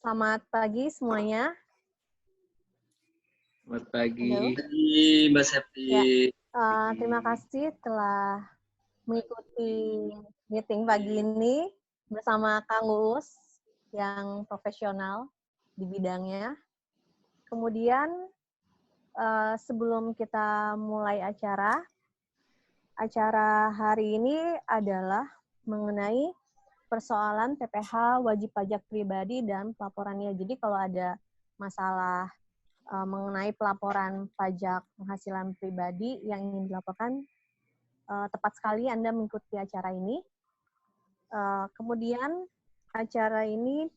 Selamat pagi semuanya. Selamat pagi. Halo. Pagi, Mbak Septi. Ya, terima kasih telah mengikuti meeting pagi ini bersama Kang Uus yang profesional di bidangnya. Kemudian sebelum kita mulai acara hari ini adalah mengenai persoalan PPh wajib pajak pribadi dan pelaporannya. Jadi kalau ada masalah mengenai pelaporan pajak penghasilan pribadi yang ingin dilaporkan, tepat sekali Anda mengikuti acara ini. Kemudian acara ini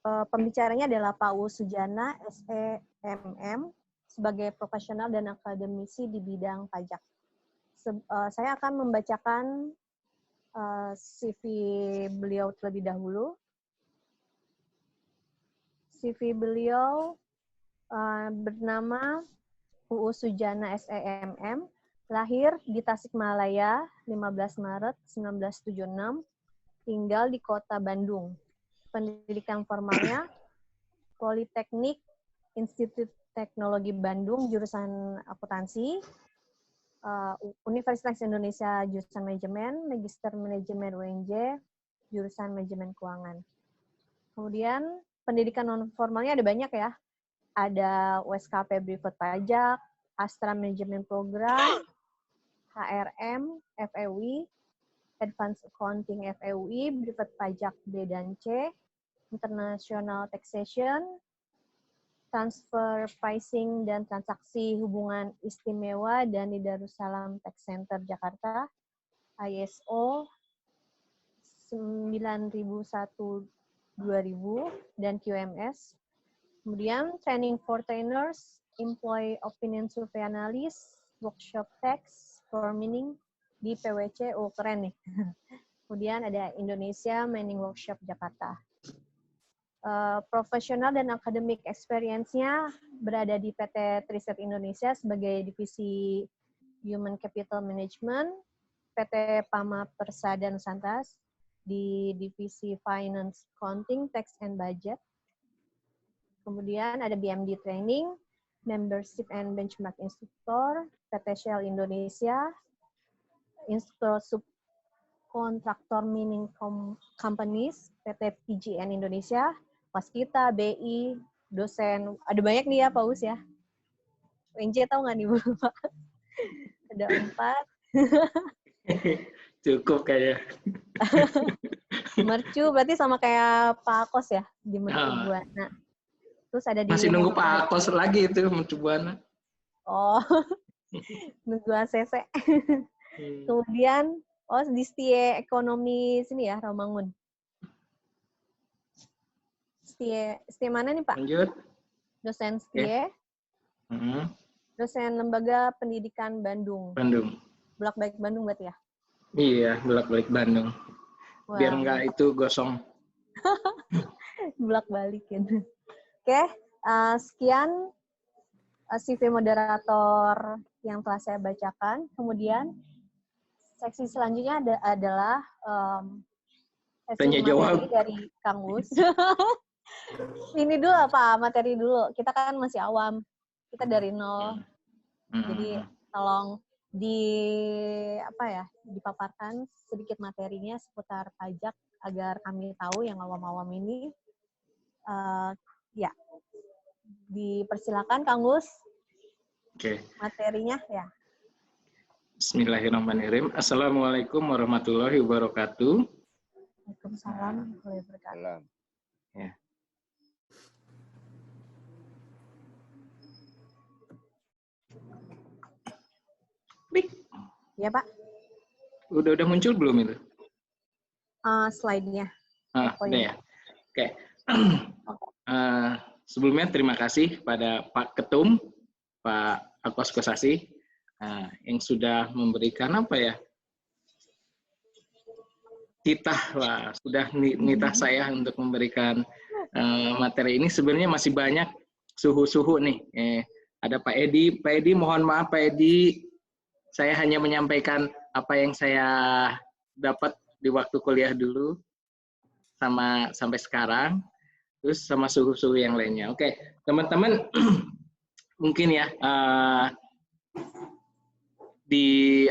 pembicaranya adalah Pak Uus Sujana, SEMM, sebagai profesional dan akademisi di bidang pajak. Saya akan membacakan CV beliau terlebih dahulu. CV beliau bernama Uus Sujana SEMM, lahir di Tasikmalaya 15 Maret 1976, tinggal di Kota Bandung. Pendidikan formalnya Politeknik Institut Teknologi Bandung, jurusan akuntansi, Universitas Indonesia jurusan manajemen, Magister Manajemen UNJ, jurusan manajemen keuangan. Kemudian pendidikan non formalnya ada banyak ya. Ada USKP Privat Pajak, Astra Management Program, HRM, FEUI, Advanced Accounting FEUI, Privat Pajak B dan C, International Taxation, Transfer Pricing dan Transaksi Hubungan Istimewa dan di Darussalam Tax Center Jakarta, ISO 9001-2000 dan QMS. Kemudian training for trainers, employee opinion survey analyst, workshop tax forming di PwC, keren nih. Kemudian ada Indonesia Mining Workshop Jakarta. Profesional dan academic experience-nya berada di PT Triset Indonesia sebagai divisi Human Capital Management, PT Pama Persada Nusantara di divisi Finance, Accounting, Tax and Budget. Kemudian ada BMD Training, Membership and Benchmark Instructor, PT Shell Indonesia, Instruktur Subkontraktor Mining Companies, PT PGN Indonesia, Waskita, BI, dosen, ada banyak nih ya Pak Uus ya. UNJ tahu nggak nih Bu? Ada 4. Cukup kayaknya. Mercu berarti sama kayak Pak Akos ya di Mercu Buana. Terus ada di masih nunggu Pak Akos lagi itu Mercubuana. Oh, nunggu ACC. Kemudian, di STIE Ekonomi sini ya, Rawamangun. STIE mana nih Pak? Lanjut. Dosen STIE. Okay. Dosen Lembaga Pendidikan Bandung. Bandung. Bolak-balik Bandung berarti ya? Iya, bolak-balik Bandung. Wow. Biar nggak itu gosong. Bolak-balikin. Oke, sekian CV moderator yang telah saya bacakan. Kemudian seksi selanjutnya adalah tanya jawab dari Kang Uus. Ini dulu apa materi dulu. Kita kan masih awam. Kita dari nol. Jadi tolong dipaparkan sedikit materinya seputar pajak agar kami tahu yang awam-awam ini. Ya, dipersilakan Kang Uus. Oke. Materinya ya. Bismillahirrahmanirrahim. Assalamualaikum warahmatullahi wabarakatuh. Waalaikumsalam warahmatullahi wabarakatuh. Ya. Klik. Ya Pak. Udah muncul belum itu? Slide-nya. Udah ya. Oke. Sebelumnya terima kasih pada Pak Ketum, Pak Akos Kosasi, yang sudah memberikan sudah nitah saya untuk memberikan materi ini. Sebenarnya masih banyak suhu-suhu nih. Ada Pak Edi, mohon maaf Pak Edi, saya hanya menyampaikan apa yang saya dapat di waktu kuliah dulu sampai sekarang. terus sama suhu-suhu yang lainnya. Oke, teman-teman, mungkin ya di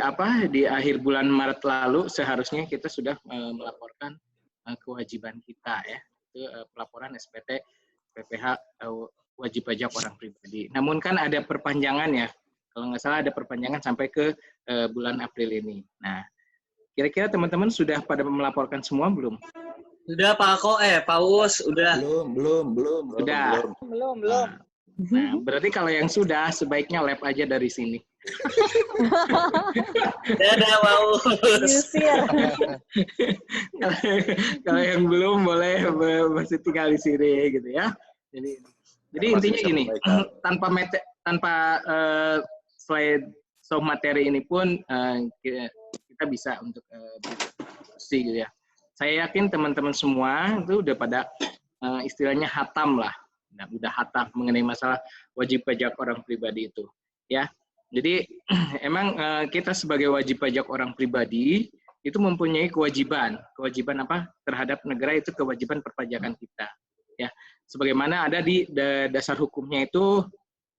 akhir bulan Maret lalu seharusnya kita sudah melaporkan kewajiban kita ya, itu pelaporan SPT PPH wajib pajak orang pribadi. Namun kan ada perpanjangan ya, kalau nggak salah ada perpanjangan sampai ke bulan April ini. Nah, kira-kira teman-teman sudah pada melaporkan semua belum? Sudah Pak Paus, udah. Belum. Nah, berarti kalau yang sudah, sebaiknya lab aja dari sini. Dadah Paus. Kalau yang belum boleh masih tinggal di sini gitu ya. Jadi intinya gini, tanpa slide show materi ini pun kita bisa untuk diskusi gitu ya. Saya yakin teman-teman semua itu udah pada istilahnya hatam lah. Nah, udah hatam mengenai masalah wajib pajak orang pribadi itu, ya. Jadi emang kita sebagai wajib pajak orang pribadi itu mempunyai kewajiban apa terhadap negara, itu kewajiban perpajakan kita, ya. Sebagaimana ada di dasar hukumnya itu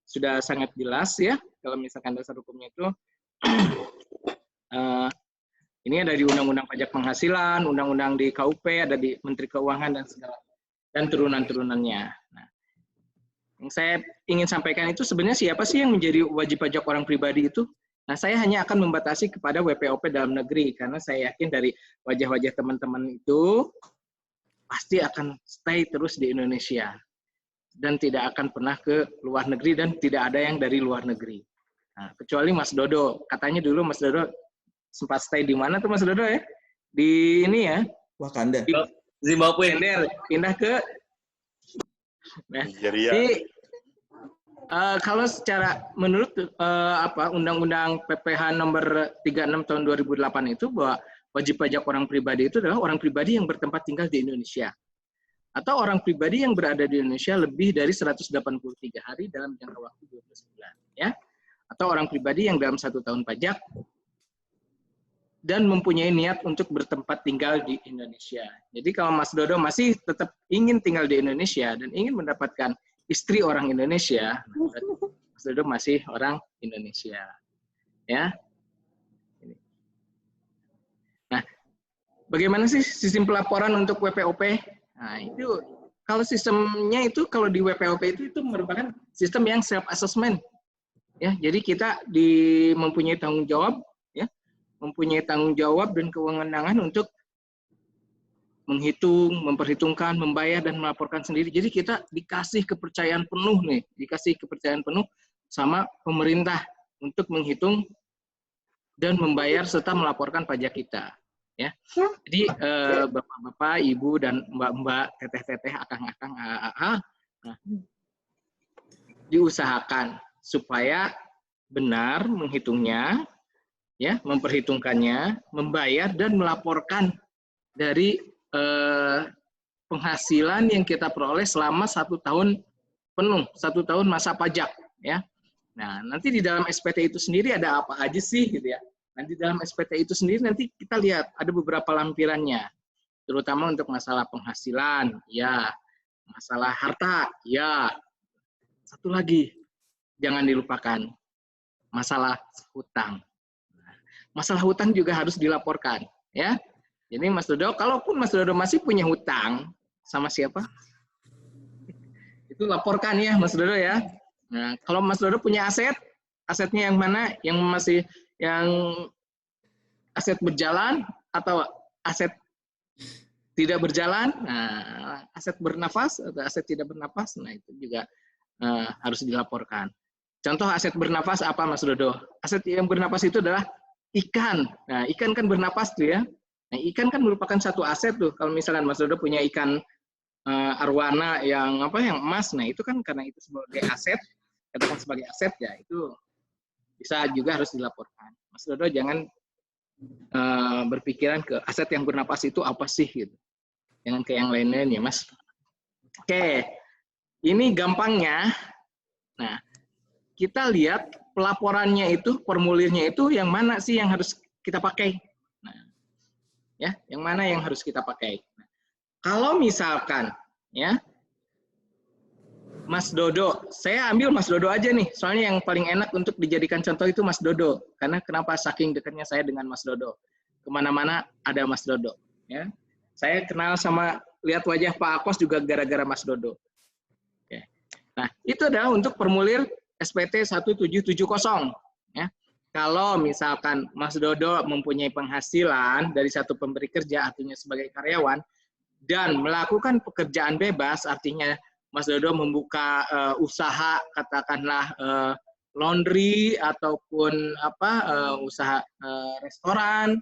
sudah sangat jelas ya. Kalau misalkan dasar hukumnya itu ini ada di Undang-Undang Pajak Penghasilan, Undang-Undang di KUP, ada di Menteri Keuangan dan turunan-turunannya. Nah, yang saya ingin sampaikan itu sebenarnya siapa sih yang menjadi wajib pajak orang pribadi itu? Nah, saya hanya akan membatasi kepada WPOP dalam negeri, karena saya yakin dari wajah-wajah teman-teman itu pasti akan stay terus di Indonesia. Dan tidak akan pernah ke luar negeri, dan tidak ada yang dari luar negeri. Nah, kecuali Mas Dodo. Katanya dulu Mas Dodo sempat stay di mana tuh Mas Dodo ya? Di ini ya? Wakanda. Zimbabwe. Pindah ke jadi kalau secara menurut Undang-Undang PPH nomor 36 tahun 2008 itu bahwa wajib pajak orang pribadi itu adalah orang pribadi yang bertempat tinggal di Indonesia atau orang pribadi yang berada di Indonesia lebih dari 183 hari dalam jangka waktu 12 bulan, ya. Atau orang pribadi yang dalam 1 tahun pajak dan mempunyai niat untuk bertempat tinggal di Indonesia. Jadi kalau Mas Dodo masih tetap ingin tinggal di Indonesia dan ingin mendapatkan istri orang Indonesia, Mas Dodo masih orang Indonesia, ya. Nah, bagaimana sih sistem pelaporan untuk WPOP? Nah, itu kalau sistemnya itu kalau di WPOP itu merupakan sistem yang self assessment, ya. Jadi kita mempunyai tanggung jawab, ya, mempunyai tanggung jawab dan kewenangan untuk menghitung, memperhitungkan, membayar dan melaporkan sendiri. Jadi kita dikasih kepercayaan penuh sama pemerintah untuk menghitung dan membayar serta melaporkan pajak kita. Ya, jadi bapak-bapak, ibu dan mbak-mbak, teteh-teteh, akang-akang, nah, diusahakan supaya benar menghitungnya, ya, memperhitungkannya, membayar dan melaporkan dari penghasilan yang kita peroleh selama 1 tahun penuh, 1 tahun masa pajak, ya. Nah, nanti di dalam SPT itu sendiri ada apa aja sih, gitu ya. Nanti dalam SPT itu sendiri nanti kita lihat ada beberapa lampirannya, terutama untuk masalah penghasilan, ya, masalah harta, ya. Satu lagi, jangan dilupakan, masalah hutang. Masalah hutang juga harus dilaporkan, ya. Jadi Mas Dodo, kalaupun Mas Dodo masih punya hutang sama siapa, itu laporkan ya Mas Dodo ya. Nah, kalau Mas Dodo punya asetnya yang mana, yang aset berjalan atau aset tidak berjalan, nah, aset bernafas atau aset tidak bernafas, nah itu juga harus dilaporkan. Contoh aset bernafas apa Mas Dodo? Aset yang bernafas itu adalah ikan. Nah, ikan kan bernafas tuh ya. Nah, ikan kan merupakan satu aset tuh. Kalau misalnya Mas Dodo punya ikan arwana yang emas, nah itu kan karena itu sebagai aset, katakan sebagai aset ya, itu bisa juga harus dilaporkan. Mas Dodo jangan berpikiran ke aset yang bernapas itu apa sih gitu. Jangan ke yang lain-lain ya, Mas. Oke. Ini gampangnya. Nah, kita lihat pelaporannya itu, formulirnya itu yang mana sih yang harus kita pakai? Ya, yang mana yang harus kita pakai? Nah, kalau misalkan ya Mas Dodo. Saya ambil Mas Dodo aja nih, soalnya yang paling enak untuk dijadikan contoh itu Mas Dodo. Karena kenapa saking dekatnya saya dengan Mas Dodo. Kemana-mana ada Mas Dodo. Ya. Saya kenal sama, lihat wajah Pak Akos juga gara-gara Mas Dodo. Ya. Nah, itu adalah untuk formulir SPT 1770. Ya. Kalau misalkan Mas Dodo mempunyai penghasilan dari satu pemberi kerja, artinya sebagai karyawan, dan melakukan pekerjaan bebas, artinya Mas Dodo membuka usaha, katakanlah laundry ataupun usaha restoran,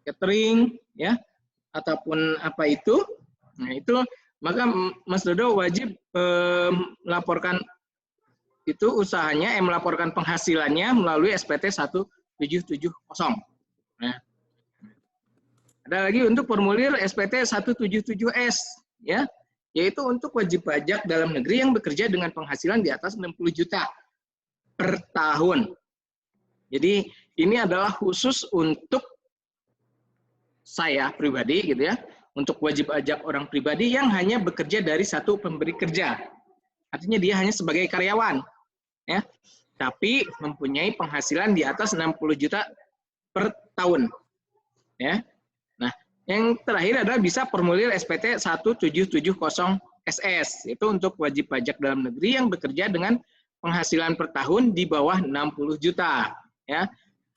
catering, ya, ataupun apa itu. Nah itu maka Mas Dodo wajib melaporkan itu usahanya, melaporkan penghasilannya melalui SPT 1770. Nah, ada lagi untuk formulir SPT 177S, ya. Yaitu untuk wajib pajak dalam negeri yang bekerja dengan penghasilan di atas 60 juta per tahun. Jadi ini adalah khusus untuk saya pribadi gitu ya, untuk wajib pajak orang pribadi yang hanya bekerja dari satu pemberi kerja. Artinya dia hanya sebagai karyawan, ya. Tapi mempunyai penghasilan di atas 60 juta per tahun, ya. Yang terakhir adalah bisa formulir SPT 1770SS. Itu untuk wajib pajak dalam negeri yang bekerja dengan penghasilan per tahun di bawah 60 juta. Ya.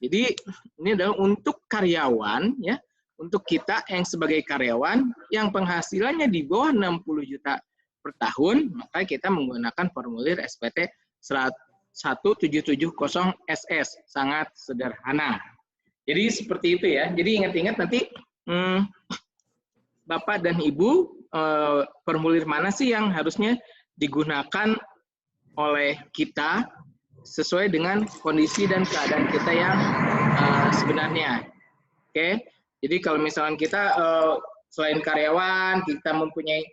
Jadi ini adalah untuk karyawan, ya, untuk kita yang sebagai karyawan yang penghasilannya di bawah 60 juta per tahun, maka kita menggunakan formulir SPT 1770SS. Sangat sederhana. Jadi seperti itu ya. Jadi ingat-ingat nanti Bapak dan Ibu, formulir mana sih yang harusnya digunakan oleh kita sesuai dengan kondisi dan keadaan kita yang sebenarnya. Oke, jadi kalau misalnya kita selain karyawan, kita mempunyai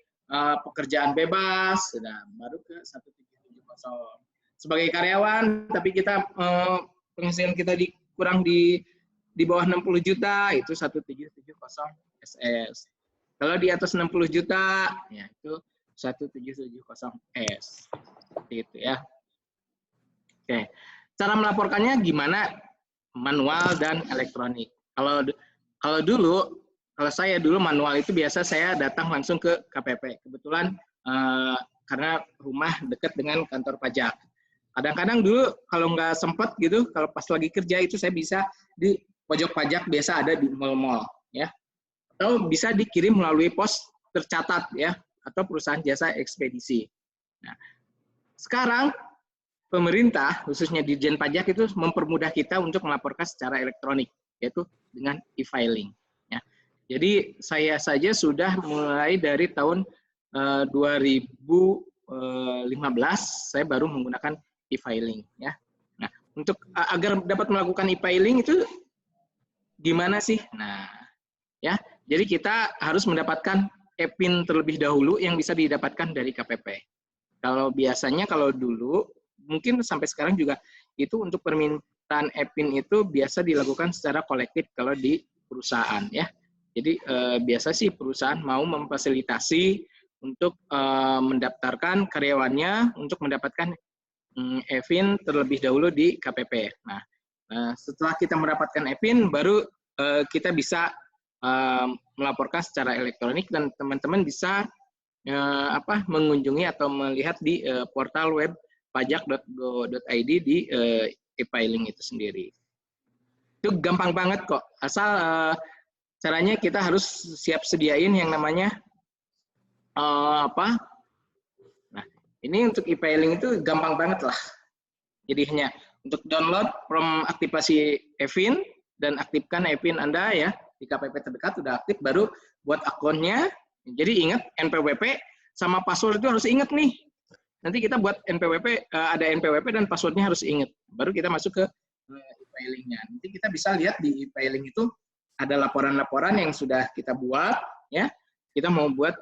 pekerjaan bebas, sudah baru ke 1770. Sebagai karyawan, tapi kita penghasilan kita kurang di bawah 60 juta, itu 1770SS. Kalau di atas 60 juta, ya itu 1770S. Seperti itu ya. Oke. Cara melaporkannya gimana? Manual dan elektronik. Kalau saya dulu manual itu biasa saya datang langsung ke KPP. Kebetulan karena rumah dekat dengan kantor pajak. Kadang-kadang dulu kalau nggak sempat gitu, kalau pas lagi kerja itu saya bisa di pojok pajak biasa ada di mal-mal, ya. Atau bisa dikirim melalui pos tercatat, ya, atau perusahaan jasa ekspedisi. Nah, sekarang pemerintah, khususnya Dirjen Pajak itu mempermudah kita untuk melaporkan secara elektronik, yaitu dengan e-filing. Ya. Jadi saya saja sudah mulai dari tahun 2015 saya baru menggunakan e-filing. Ya. Nah, untuk agar dapat melakukan e-filing itu gimana sih? Nah, ya, jadi kita harus mendapatkan e-PIN terlebih dahulu yang bisa didapatkan dari KPP. Kalau biasanya kalau dulu, mungkin sampai sekarang juga itu untuk permintaan e-PIN itu biasa dilakukan secara kolektif kalau di perusahaan, ya. Jadi biasa sih perusahaan mau memfasilitasi untuk mendaftarkan karyawannya untuk mendapatkan e-PIN terlebih dahulu di KPP. Nah, setelah kita mendapatkan e-PIN, baru kita bisa melaporkan secara elektronik dan teman-teman bisa mengunjungi atau melihat di portal web pajak.go.id di e-filing itu sendiri. Itu gampang banget kok. Asal caranya kita harus siap sediain yang namanya Nah, ini untuk e-filing itu gampang banget lah. Jadi hanya untuk download from aktivasi e-PIN dan aktifkan e-PIN Anda ya di KPP terdekat sudah aktif, baru buat akunnya. Jadi ingat NPWP sama password itu harus ingat nih. Nanti kita buat NPWP, ada NPWP dan passwordnya harus ingat. Baru kita masuk ke e-filingnya. Nanti kita bisa lihat di e-filing itu ada laporan-laporan yang sudah kita buat, ya. Kita mau buat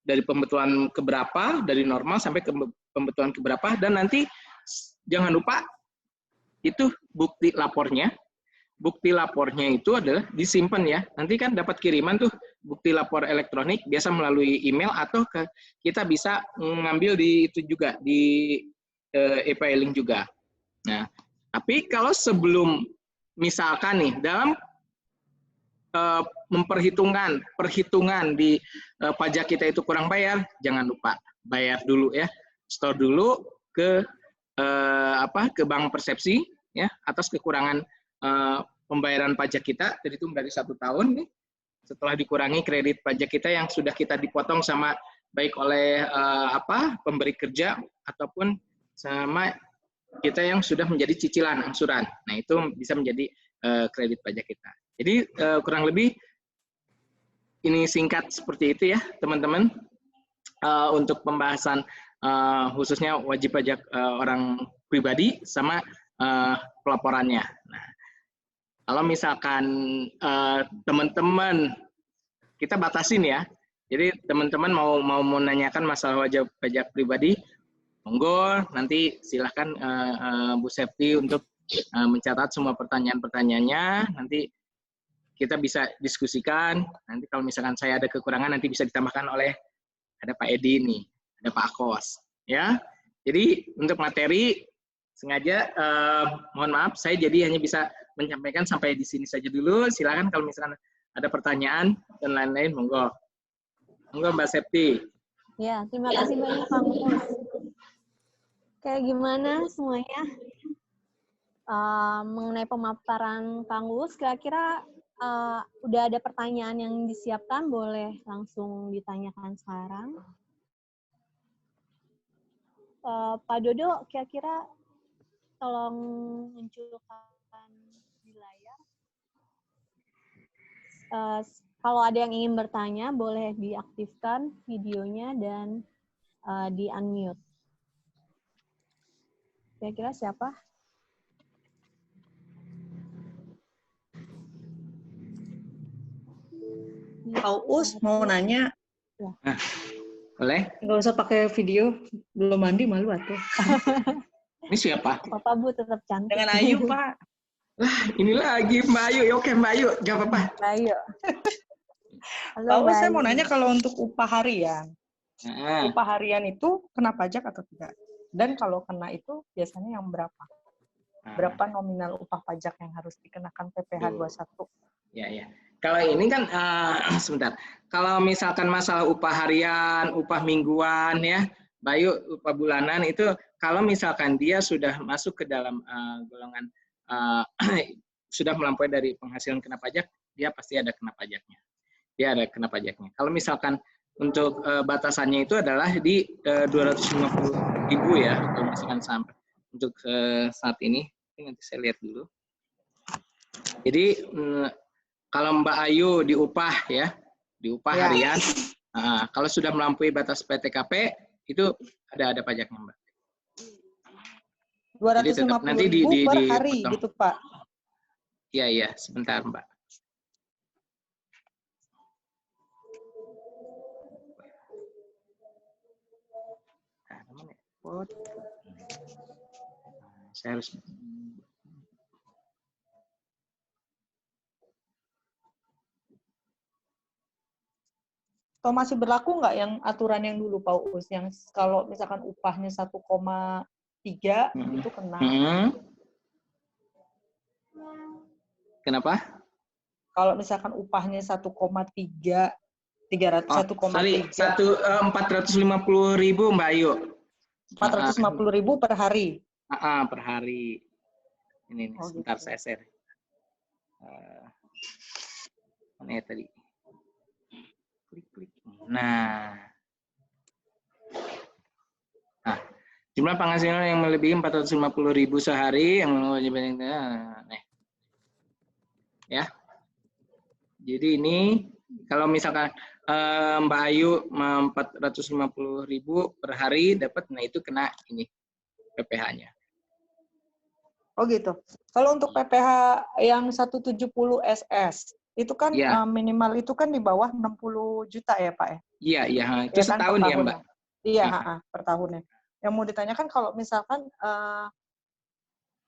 dari pembetulan keberapa, dari normal sampai ke pembetulan keberapa, dan nanti jangan lupa itu bukti lapornya bukti lapornya itu adalah disimpan ya. Nanti kan dapat kiriman tuh bukti lapor elektronik, biasa melalui email atau kita bisa ngambil di itu juga di e-filing juga. Nah, tapi kalau sebelum misalkan nih dalam perhitungan di pajak kita itu kurang bayar, jangan lupa bayar dulu ya, store dulu ke ke bank persepsi ya atas kekurangan pembayaran pajak kita, terhitung dari 1 tahun nih, setelah dikurangi kredit pajak kita yang sudah kita dipotong sama baik oleh pemberi kerja ataupun sama kita yang sudah menjadi cicilan angsuran. Nah itu bisa menjadi kredit pajak kita. Jadi kurang lebih ini singkat seperti itu ya teman-teman untuk pembahasan khususnya wajib pajak orang pribadi sama pelaporannya. Nah, kalau misalkan teman-teman kita batasin ya, jadi teman-teman mau menanyakan masalah wajib pajak pribadi, monggo nanti silahkan Bu Septi untuk mencatat semua pertanyaan-pertanyaannya, nanti kita bisa diskusikan. Nanti kalau misalkan saya ada kekurangan nanti bisa ditambahkan oleh ada Pak Edi nih, ada Pak Akos, ya. Jadi untuk materi sengaja mohon maaf saya jadi hanya bisa menyampaikan sampai di sini saja dulu. Silakan kalau misalkan ada pertanyaan dan lain-lain, monggo. Monggo Mbak Septi. Ya, terima kasih banyak Kang Us. Kayak gimana semuanya mengenai pemaparan Kang Us, kira-kira udah ada pertanyaan yang disiapkan, boleh langsung ditanyakan sekarang. Pak Dodo, kira-kira tolong munculkan di layar. Kalau ada yang ingin bertanya, boleh diaktifkan videonya dan di-unmute. Kira-kira siapa? Pak Us mau nanya. Ya. Boleh? Nggak usah pakai video, belum mandi malu atuh. Ini siapa? Bapak Bu tetap cantik. Dengan Ayu, Pak. Lah, ini lagi Mbak Ayu. Oke Mbak Ayu, gak apa-apa. Ayo. Halo, Pak Us, Mbak saya mau Ayu. nanya kalau untuk upah harian. Upah harian itu kena pajak atau tidak? Dan kalau kena itu biasanya yang berapa? Berapa nominal upah pajak yang harus dikenakan PPh 21? Ya. Kalau ini kan sebentar. Kalau misalkan masalah upah harian, upah mingguan ya, Bayu upah bulanan itu kalau misalkan dia sudah masuk ke dalam golongan sudah melampaui dari penghasilan kena pajak, dia pasti ada kena pajaknya. Dia ada kena pajaknya. Kalau misalkan untuk batasannya itu adalah di 250.000 ya, kalau misalkan sampai untuk saat ini. Nanti saya lihat dulu. Jadi kalau Mbak Ayu diupah ya, diupah harian. Kalau sudah melampaui batas PTKP itu ada pajaknya Mbak. 250.000 per hari gitu Pak. Iya, sebentar Mbak. Saya harus Atau masih berlaku nggak yang aturan yang dulu Pak Us, yang kalau misalkan upahnya 1,3 itu kena? Kenapa? Kalau misalkan upahnya 1,3, 1,3. 450.000 Mbak Ayu. 450.000 per hari. Per hari. Ini nih, sebentar gitu. Saya share. Mana ya tadi? Klik. Nah, jumlah penghasilan yang melebihi 450.000 sehari yang wajib ya. Jadi ini kalau misalkan Mbak Ayu 450.000 per hari dapat, nah itu kena ini PPh-nya. Oh gitu. Kalau untuk PPh yang 170 SS itu kan minimal itu kan di bawah 60 juta ya Pak ya? Iya. Itu ya, setahun kan, ya Mbak? Iya, per tahunnya. Yang mau ditanyakan kalau misalkan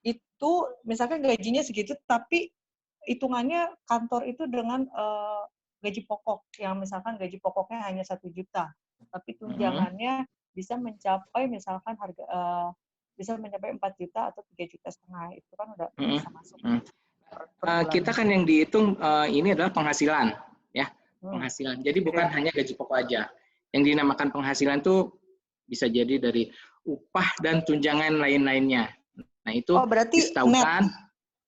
itu misalkan gajinya segitu tapi hitungannya kantor itu dengan gaji pokok, yang misalkan gaji pokoknya hanya 1 juta, tapi tunjangannya bisa mencapai misalkan harga bisa mencapai 4 juta atau 3,5 juta, itu kan udah bisa masuk. Kita kan yang dihitung ini adalah penghasilan, ya, penghasilan. Jadi bukan hanya gaji pokok aja. Yang dinamakan penghasilan tuh bisa jadi dari upah dan tunjangan lain-lainnya. Nah itu disetaukan.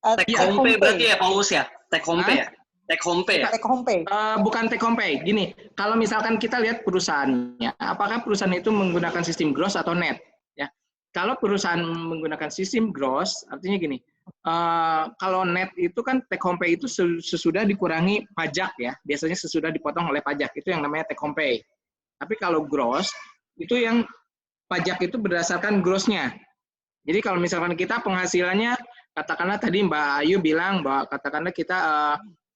Take home pay berarti ya, Paulus ya? Take home pay ya? Take home pay ya? Take home pay. Bukan take home pay. Gini, kalau misalkan kita lihat perusahaannya, apakah perusahaan itu menggunakan sistem gross atau net? Ya, kalau perusahaan menggunakan sistem gross, artinya gini, kalau net itu kan take home pay itu sesudah dikurangi pajak ya, biasanya sesudah dipotong oleh pajak, itu yang namanya take home pay. Tapi kalau gross, itu yang pajak itu berdasarkan gross-nya. Jadi kalau misalkan kita penghasilannya, katakanlah tadi Mbak Ayu bilang bahwa katakanlah kita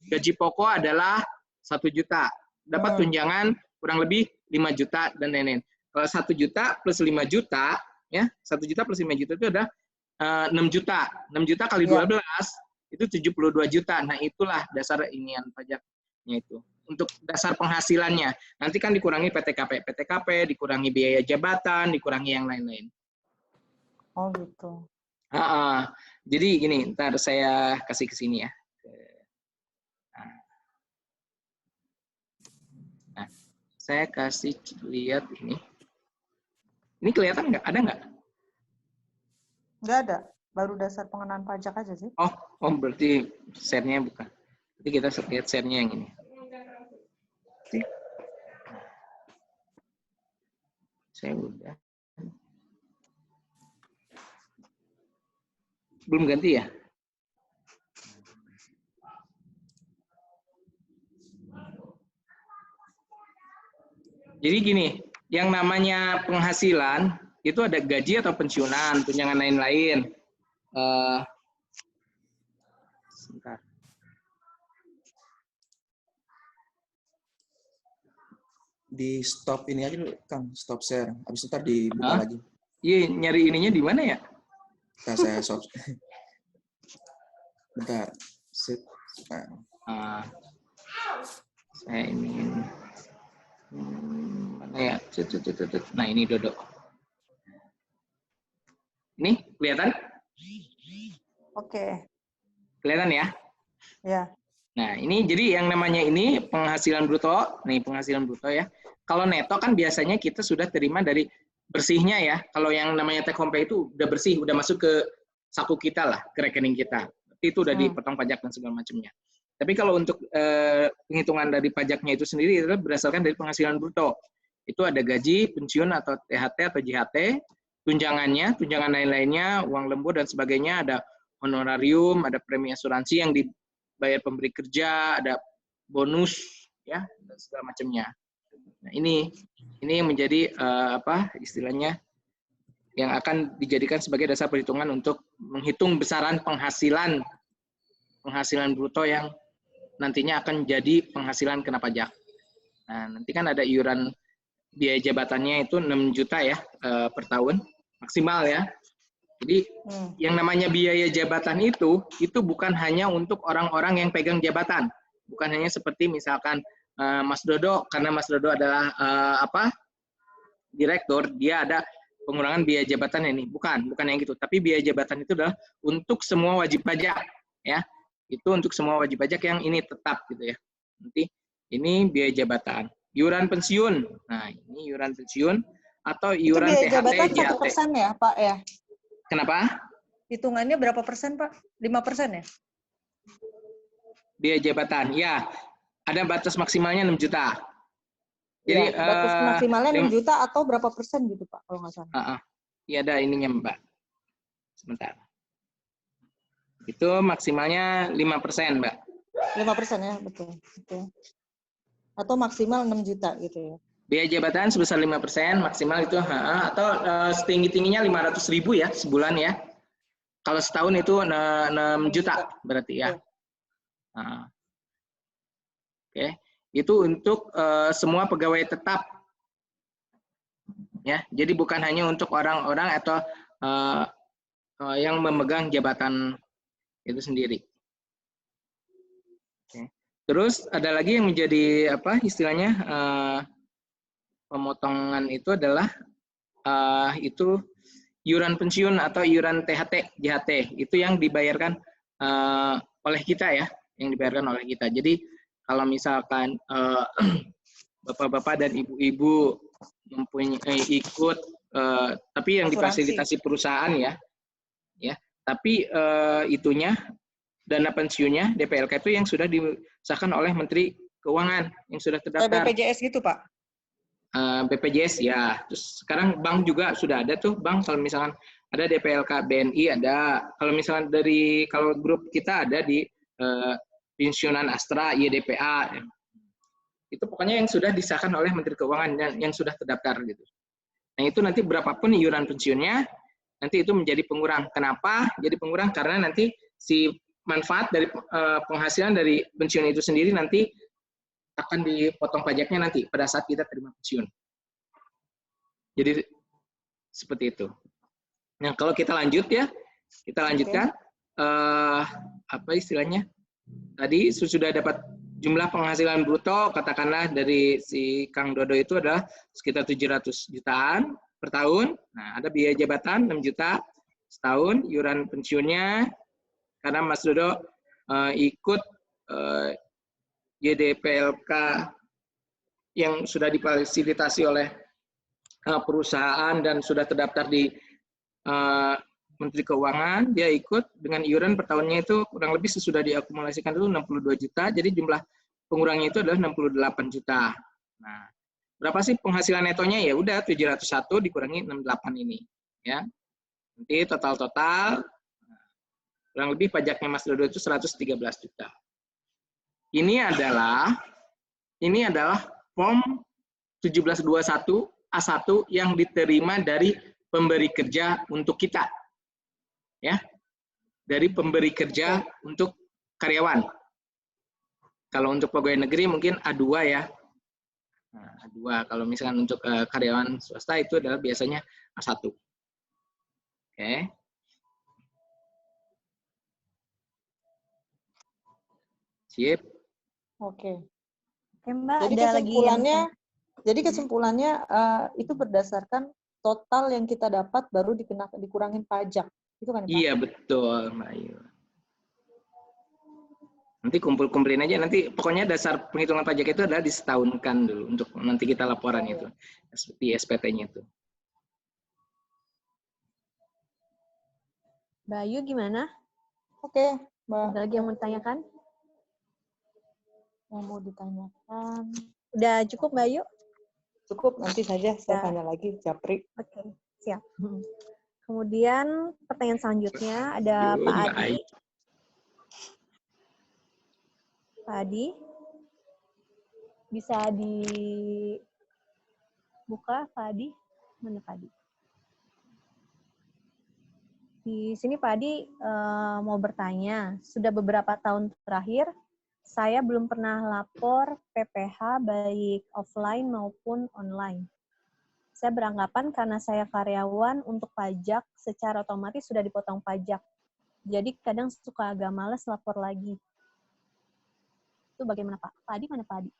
gaji pokok adalah 1 juta, dapat tunjangan kurang lebih 5 juta dan lain-lain. Kalau 1 juta plus 5 juta, ya 1 juta plus 5 juta itu ada 6 juta. 6 juta kali 12 itu 72 juta. Nah itulah dasar inian pajaknya itu. Untuk dasar penghasilannya. Nanti kan dikurangi PTKP, dikurangi biaya jabatan, dikurangi yang lain-lain. Oh gitu. Jadi gini, ntar saya kasih ke sini ya. Nah, saya kasih lihat ini. Ini kelihatan nggak? Ada nggak? Nggak ada. Baru dasar pengenaan pajak aja sih. Oh berarti share-nya bukan. Jadi kita lihat share-nya yang ini. Saya udah. Belum ganti ya? Jadi gini, yang namanya penghasilan itu ada gaji atau pensiunan, tunjangan lain-lain. Sebentar. Di stop ini aja dulu, Kang, stop share. Habis itu ntar dibuka lagi. Iya, nyari ininya di mana ya? Bentar, saya stop. Bentar. Saya ini. Mana ya? Nah, ini Dodo. Ini kelihatan? Oke. Kelihatan ya? Ya. Nah, ini jadi yang namanya ini penghasilan bruto. Nih, penghasilan bruto ya. Kalau neto kan biasanya kita sudah terima dari bersihnya ya. Kalau yang namanya take home pay itu udah bersih, udah masuk ke saku kita lah, ke rekening kita. Itu udah dipotong pajak dan segala macamnya. Tapi kalau untuk penghitungan dari pajaknya itu sendiri adalah berdasarkan dari penghasilan bruto. Itu ada gaji, pensiun atau THT atau JHT, tunjangannya, tunjangan lain-lainnya, uang lembur dan sebagainya, ada honorarium, ada premi asuransi yang dibayar pemberi kerja, ada bonus ya dan segala macamnya. Nah, ini menjadi apa istilahnya yang akan dijadikan sebagai dasar perhitungan untuk menghitung besaran penghasilan bruto yang nantinya akan jadi penghasilan kena pajak. Nah, nanti kan ada iuran biaya jabatannya itu 6 juta ya per tahun maksimal ya. Jadi yang namanya biaya jabatan itu bukan hanya untuk orang-orang yang pegang jabatan. Bukan hanya seperti misalkan Mas Dodo, karena Mas Dodo adalah direktur, dia ada pengurangan biaya jabatan ini. Bukan yang gitu. Tapi biaya jabatan itu adalah untuk semua wajib pajak ya. Itu untuk semua wajib pajak yang ini tetap gitu ya. Nanti ini biaya jabatan. Iuran pensiun. Nah, ini iuran pensiun atau iuran THT, JHT. 1% ya, Pak ya? Kenapa? Hitungannya berapa persen, Pak? 5% ya? Biaya jabatan. Ya, ada batas maksimalnya 6 juta. Jadi ya, batas maksimalnya 6 juta atau berapa persen gitu, Pak, kalau nggak salah? Iya, ada ininya, Mbak. Sebentar. Itu maksimalnya 5%, Mbak. 5% ya, betul. Atau maksimal 6 juta gitu ya. Biaya jabatan sebesar 5%, maksimal itu atau setinggi-tingginya 500.000 ya sebulan ya. Kalau setahun itu 6 juta berarti ya. Oke. Itu untuk semua pegawai tetap. Ya, jadi bukan hanya untuk orang-orang atau yang memegang jabatan itu sendiri. Terus ada lagi yang menjadi apa istilahnya pemotongan itu adalah itu iuran pensiun atau iuran THT, JHT itu yang dibayarkan oleh kita ya, yang dibayarkan oleh kita. Jadi kalau misalkan bapak-bapak dan ibu-ibu mempunyai ikut, tapi yang difasilitasi perusahaan ya, tapi itunya dana pensiunnya DPLK itu yang sudah disahkan oleh Menteri Keuangan yang sudah terdaftar. BPJS gitu Pak? BPJS ya. Terus sekarang bank juga sudah ada tuh bank kalau misalkan ada DPLK BNI ada. Kalau misalkan kalau grup kita ada di pensiunan Astra, YDPA. Itu pokoknya yang sudah disahkan oleh Menteri Keuangan dan yang sudah terdaftar gitu. Nah itu nanti berapapun iuran pensiunnya nanti itu menjadi pengurang. Kenapa? Jadi pengurang karena nanti si manfaat dari penghasilan dari pensiun itu sendiri nanti akan dipotong pajaknya nanti pada saat kita terima pensiun. Jadi seperti itu. Nah kalau kita lanjut ya, kita lanjutkan apa istilahnya? Tadi sudah dapat jumlah penghasilan bruto katakanlah dari si Kang Dodo itu adalah sekitar 700 jutaan per tahun. Nah ada biaya jabatan 6 juta setahun, iuran pensiunnya karena Mas Dodo ikut YDPLK yang sudah difasilitasi oleh perusahaan dan sudah terdaftar di Menteri Keuangan, dia ikut dengan iuran per tahunnya itu kurang lebih sesudah diakumulasikan dulu 62 juta, jadi jumlah pengurangnya itu adalah 68 juta. Nah, berapa sih penghasilan netonya? Ya udah 701 dikurangi 68 ini, ya. Nanti total kurang lebih pajaknya Mas Dodo itu 113 juta. Ini adalah form 1721 A1 yang diterima dari pemberi kerja untuk kita. Ya. Dari pemberi kerja untuk karyawan. Kalau untuk pegawai negeri mungkin A2 ya. Nah, A2 kalau misalkan untuk karyawan swasta itu adalah biasanya A1. Oke. Sip. Oke. Oke, Mbak, Jadi kesimpulannya itu berdasarkan total yang kita dapat baru dikurangin pajak. Itu kan, Pak? Iya, betul, Mbak Ayu. Nanti kumpul-kumpulin aja, nanti pokoknya dasar penghitungan pajak itu adalah disetahunkan dulu untuk nanti kita laporan itu di SPT-nya itu. Mbak Ayu gimana? Oke, Mbak. Ada lagi yang mau ditanyakan? Yang mau ditanyakan? Udah cukup, Mbak Ayu? Cukup, nanti saja saya tanya lagi, Japri. Oke, siap. Kemudian pertanyaan selanjutnya ada Pak Adi. Pak Adi, bisa dibuka Pak Adi? Mana Pak Adi? Di sini Pak Adi mau bertanya, sudah beberapa tahun terakhir saya belum pernah lapor PPH baik offline maupun online. Saya beranggapan karena saya karyawan untuk pajak secara otomatis sudah dipotong pajak. Jadi kadang suka agak males lapor lagi. Itu bagaimana Pak? Pak Adi mana Pak Adi?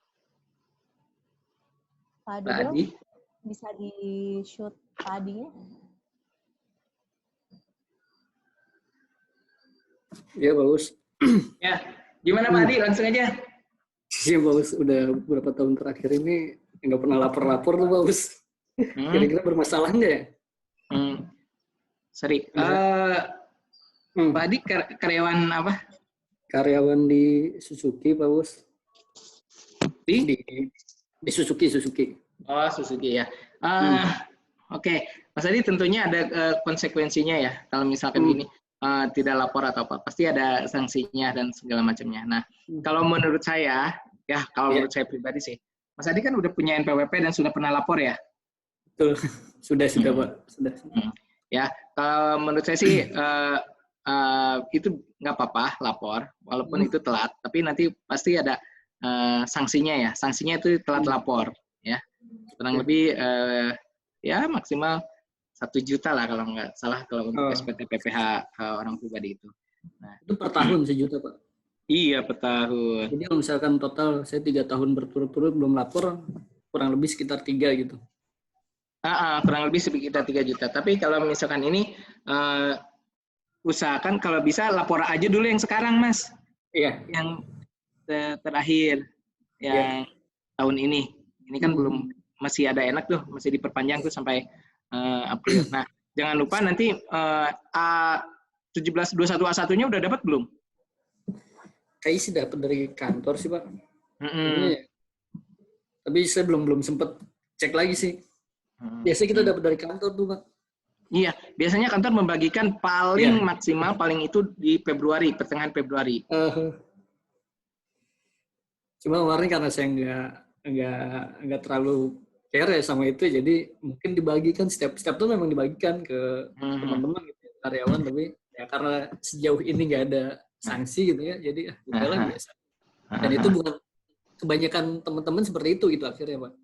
Pak Dodo, bisa di-shoot Pak Adinya? Ya, bagus. Ya, gimana Pak Adi? Langsung aja. Iya, bagus. Udah beberapa tahun terakhir ini nggak pernah lapor-lapor tuh, bagus. Kira-kira bermasalah nggak ya? Sorry. Pak Adi karyawan apa? Karyawan di Suzuki, Pak Bos. Di Suzuki. Oh, Suzuki ya. Oke. Mas Adi tentunya ada konsekuensinya ya. Kalau misalkan gini, tidak lapor atau apa, pasti ada sanksinya dan segala macamnya. Nah, kalau menurut saya, menurut saya pribadi sih, Mas Adi kan udah punya NPWP dan sudah pernah lapor ya? Betul. Sudah Pak. Sudah. Ya, kalau menurut saya sih, itu nggak apa-apa lapor, walaupun itu telat, tapi nanti pasti ada sanksinya ya. Sanksinya itu telat lapor, ya. Kurang lebih ya maksimal 1 juta lah kalau nggak salah kalau untuk SPT PPH orang pribadi itu. Nah, itu per tahun 1 juta Pak? Iya, per tahun. Jadi kalau misalkan total saya 3 tahun berturut-turut belum lapor, kurang lebih sekitar 3 gitu. Kurang lebih sekitar 3 juta. Tapi kalau misalkan ini usahakan kalau bisa lapor aja dulu yang sekarang, Mas. Iya. Yang terakhir yang tahun ini. Ini kan belum, masih ada enak tuh, masih diperpanjang tuh sampai April. Nah, jangan lupa nanti 1721 A1-nya udah dapat belum? Kayaknya sih dapat dari kantor sih, Pak. Ya. Tapi saya belum sempet cek lagi sih. Biasanya kita dapat dari kantor tuh, Pak. Iya, biasanya kantor membagikan paling maksimal paling itu di Februari, pertengahan Februari. Cuma kemarin karena saya nggak terlalu care ya sama itu, jadi mungkin dibagikan setiap tuh memang dibagikan ke teman-teman gitu, karyawan, tapi ya karena sejauh ini nggak ada sanksi gitu ya, jadi udahlah biasa. Dan itu bukan kebanyakan teman-teman seperti itu gitu akhirnya, Pak.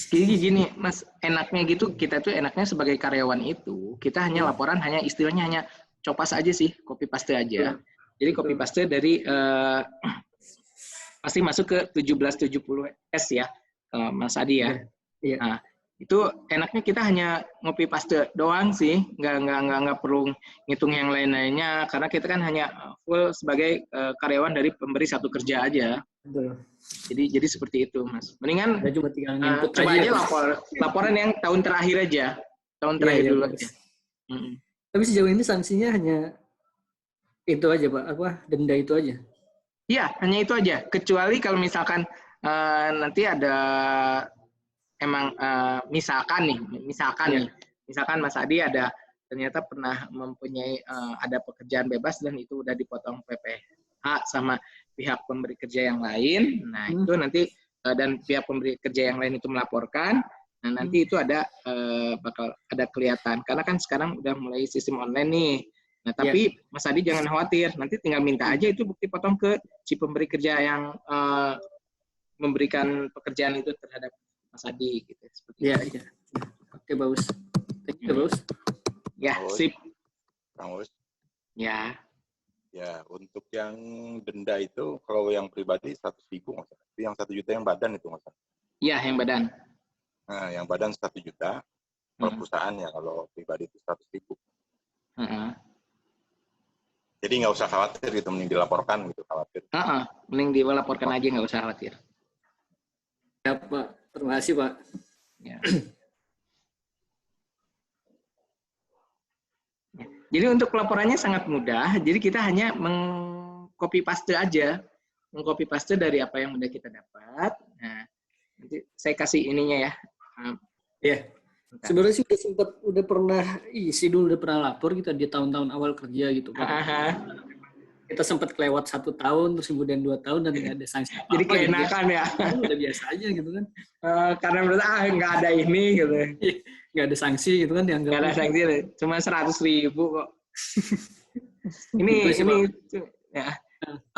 Jadi gini, Mas, enaknya gitu, kita tuh enaknya sebagai karyawan itu, kita hanya laporan, hanya istilahnya hanya copas aja sih, copy paste aja. Jadi copy paste dari pasti masuk ke 1770S ya, Mas Adi ya. Iya. Nah, itu enaknya kita hanya ngopi paste doang sih, nggak perlu ngitung yang lain-lainnya, karena kita kan hanya full sebagai karyawan dari pemberi satu kerja aja. Betul. Jadi seperti itu, Mas. Mendingan cuma tinggal input coba aja laporan yang tahun terakhir aja, tahun terakhir dulu aja. Tapi sejauh ini sanksinya hanya itu aja, Pak, denda itu aja. Iya, hanya itu aja. Kecuali kalau misalkan nanti ada emang misalkan Mas Adi ternyata pernah mempunyai ada pekerjaan bebas dan itu udah dipotong PPh sama pihak pemberi kerja yang lain. Nah, itu nanti dan pihak pemberi kerja yang lain itu melaporkan. Nah, nanti itu bakal ada kelihatan karena kan sekarang udah mulai sistem online nih. Nah, tapi Mas Adi jangan khawatir, nanti tinggal minta aja itu bukti potong ke si pemberi kerja yang memberikan pekerjaan itu terhadap Mas Adi gitu. Iya. Oke, bagus. Thank you, bagus. Ya, sip. Kang Us. Ya. Ya, untuk yang denda itu kalau yang pribadi 100.000 nggak usah. Tapi yang 1 juta yang badan itu nggak usah. Iya, yang badan. Nah, yang badan 1 juta per perusahaan ya, kalau pribadi itu 100.000. Jadi nggak usah khawatir gitu, mending dilaporkan gitu, khawatir. Mending dilaporkan aja, nggak usah khawatir. Ya, Pak. Terima kasih, Pak. Ya. Jadi untuk laporannya sangat mudah. Jadi kita hanya meng-copy paste aja. Meng-copy paste dari apa yang udah kita dapat. Nah, nanti saya kasih ininya ya. Iya. Sebenarnya sih udah pernah udah pernah lapor kita di tahun-tahun awal kerja gitu, Pak. Kita sempat kelewat 1 tahun, terus kemudian 2 tahun dan nggak ada sanksi. Jadi keenakan ya. Udah biasa aja gitu kan. Karena menurut nggak ada ini gitu. Nggak ada sanksi gitu kan. Nggak ada sanksi, cuma 100.000 kok. ini ya.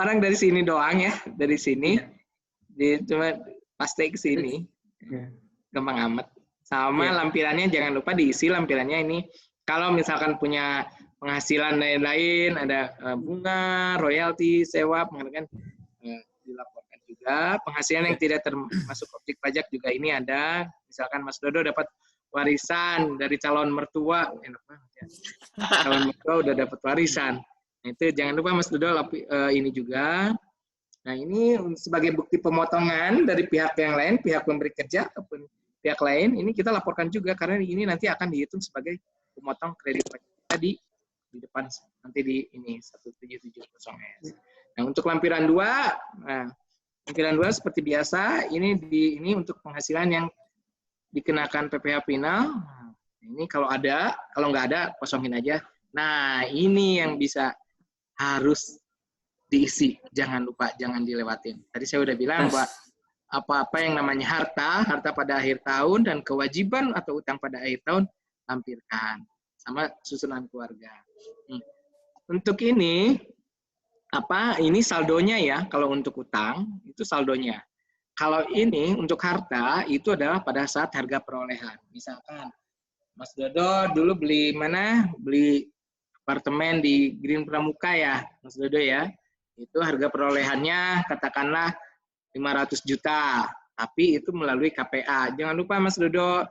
Orang dari sini doang ya, dari sini. Cuma pasti ke sini. Gampang amat. Sama lampirannya jangan lupa diisi lampirannya ini. Kalau misalkan punya penghasilan lain-lain, ada bunga, royalti, sewa, penghargaan, dilaporkan juga. Penghasilan yang tidak termasuk objek pajak juga ini ada. Misalkan Mas Dodo dapat warisan dari calon mertua, enak banget ya. Calon mertua udah dapat warisan. Nah, itu jangan lupa Mas Dodo ini juga. Nah, ini sebagai bukti pemotongan dari pihak yang lain, pihak pemberi kerja ataupun pihak lain, ini kita laporkan juga karena ini nanti akan dihitung sebagai pemotong kredit pajak kita di depan nanti di ini 1770S. Nah, untuk lampiran 2, lampiran 2 seperti biasa, ini untuk penghasilan yang dikenakan PPh final. Ini kalau ada, kalau nggak ada kosongin aja. Nah, ini yang harus diisi. Jangan lupa, jangan dilewatin. Tadi saya udah bilang bahwa apa-apa yang namanya harta pada akhir tahun dan kewajiban atau utang pada akhir tahun lampirkan sama susunan keluarga. Untuk ini saldonya ya, kalau untuk utang itu saldonya. Kalau ini untuk harta itu adalah pada saat harga perolehan. Misalkan Mas Dodo dulu beli apartemen di Green Pramuka ya, Mas Dodo ya. itu harga perolehannya katakanlah 500 juta, tapi itu melalui KPA. Jangan lupa Mas Dodo,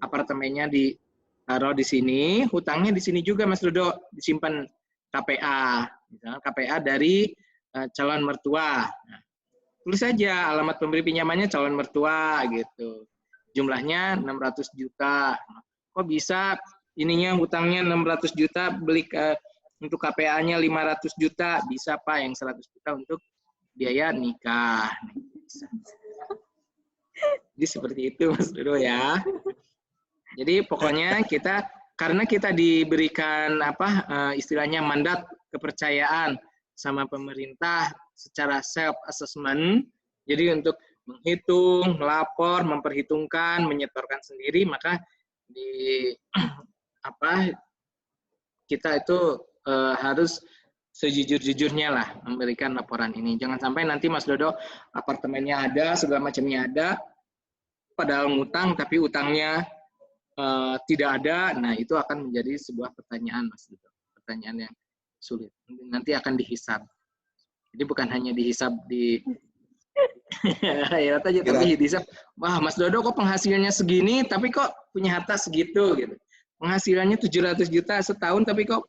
apartemennya ditaruh di sini, hutangnya di sini juga Mas Dodo, disimpan KPA. Misalnya KPA dari calon mertua. Nah, tulis saja alamat pemberi pinjamannya calon mertua gitu. Jumlahnya 600 juta. Kok bisa ininya hutangnya 600 juta, beli untuk KPA-nya 500 juta, bisa Pak yang 100 juta untuk biaya nikah. Bisa. Jadi seperti itu Mas Dodo ya. Jadi pokoknya karena kita diberikan istilahnya mandat kepercayaan sama pemerintah secara self assessment. Jadi untuk menghitung, melapor, memperhitungkan, menyetorkan sendiri, maka kita itu harus sejujur-jujurnya lah memberikan laporan ini. Jangan sampai nanti Mas Dodo apartemennya ada, segala macamnya ada, padahal ngutang tapi utangnya tidak ada. Nah itu akan menjadi sebuah pertanyaan Mas Dodo, pertanyaan yang sulit. Nanti akan dihisab. Jadi bukan hanya dihisab di akhirat aja, tapi dihisab. Wah Mas Dodo kok penghasilannya segini, tapi kok punya harta segitu gitu. Penghasilannya 700 juta setahun, tapi kok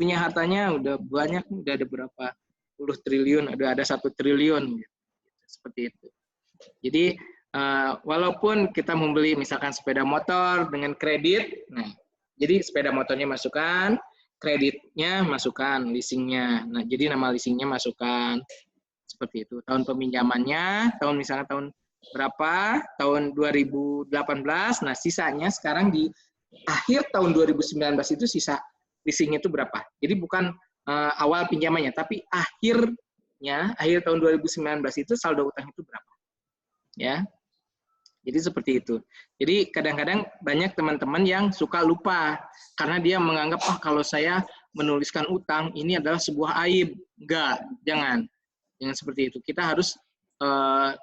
punya hartanya udah banyak, udah ada berapa puluh triliun, ada 1 triliun, gitu. Seperti itu. Jadi walaupun kita membeli misalkan sepeda motor dengan kredit, nah jadi sepeda motornya masukkan, kreditnya masukkan, leasingnya. Nah jadi nama leasingnya masukkan, seperti itu. Tahun peminjamannya, misalnya tahun berapa? Tahun 2018. Nah sisanya sekarang di akhir tahun 2019 itu sisa leasingnya itu berapa? Jadi bukan awal pinjamannya, tapi akhir tahun 2019 itu saldo utang itu berapa? Ya, jadi seperti itu. Jadi kadang-kadang banyak teman-teman yang suka lupa karena dia menganggap kalau saya menuliskan utang ini adalah sebuah aib. Enggak, jangan seperti itu. Kita harus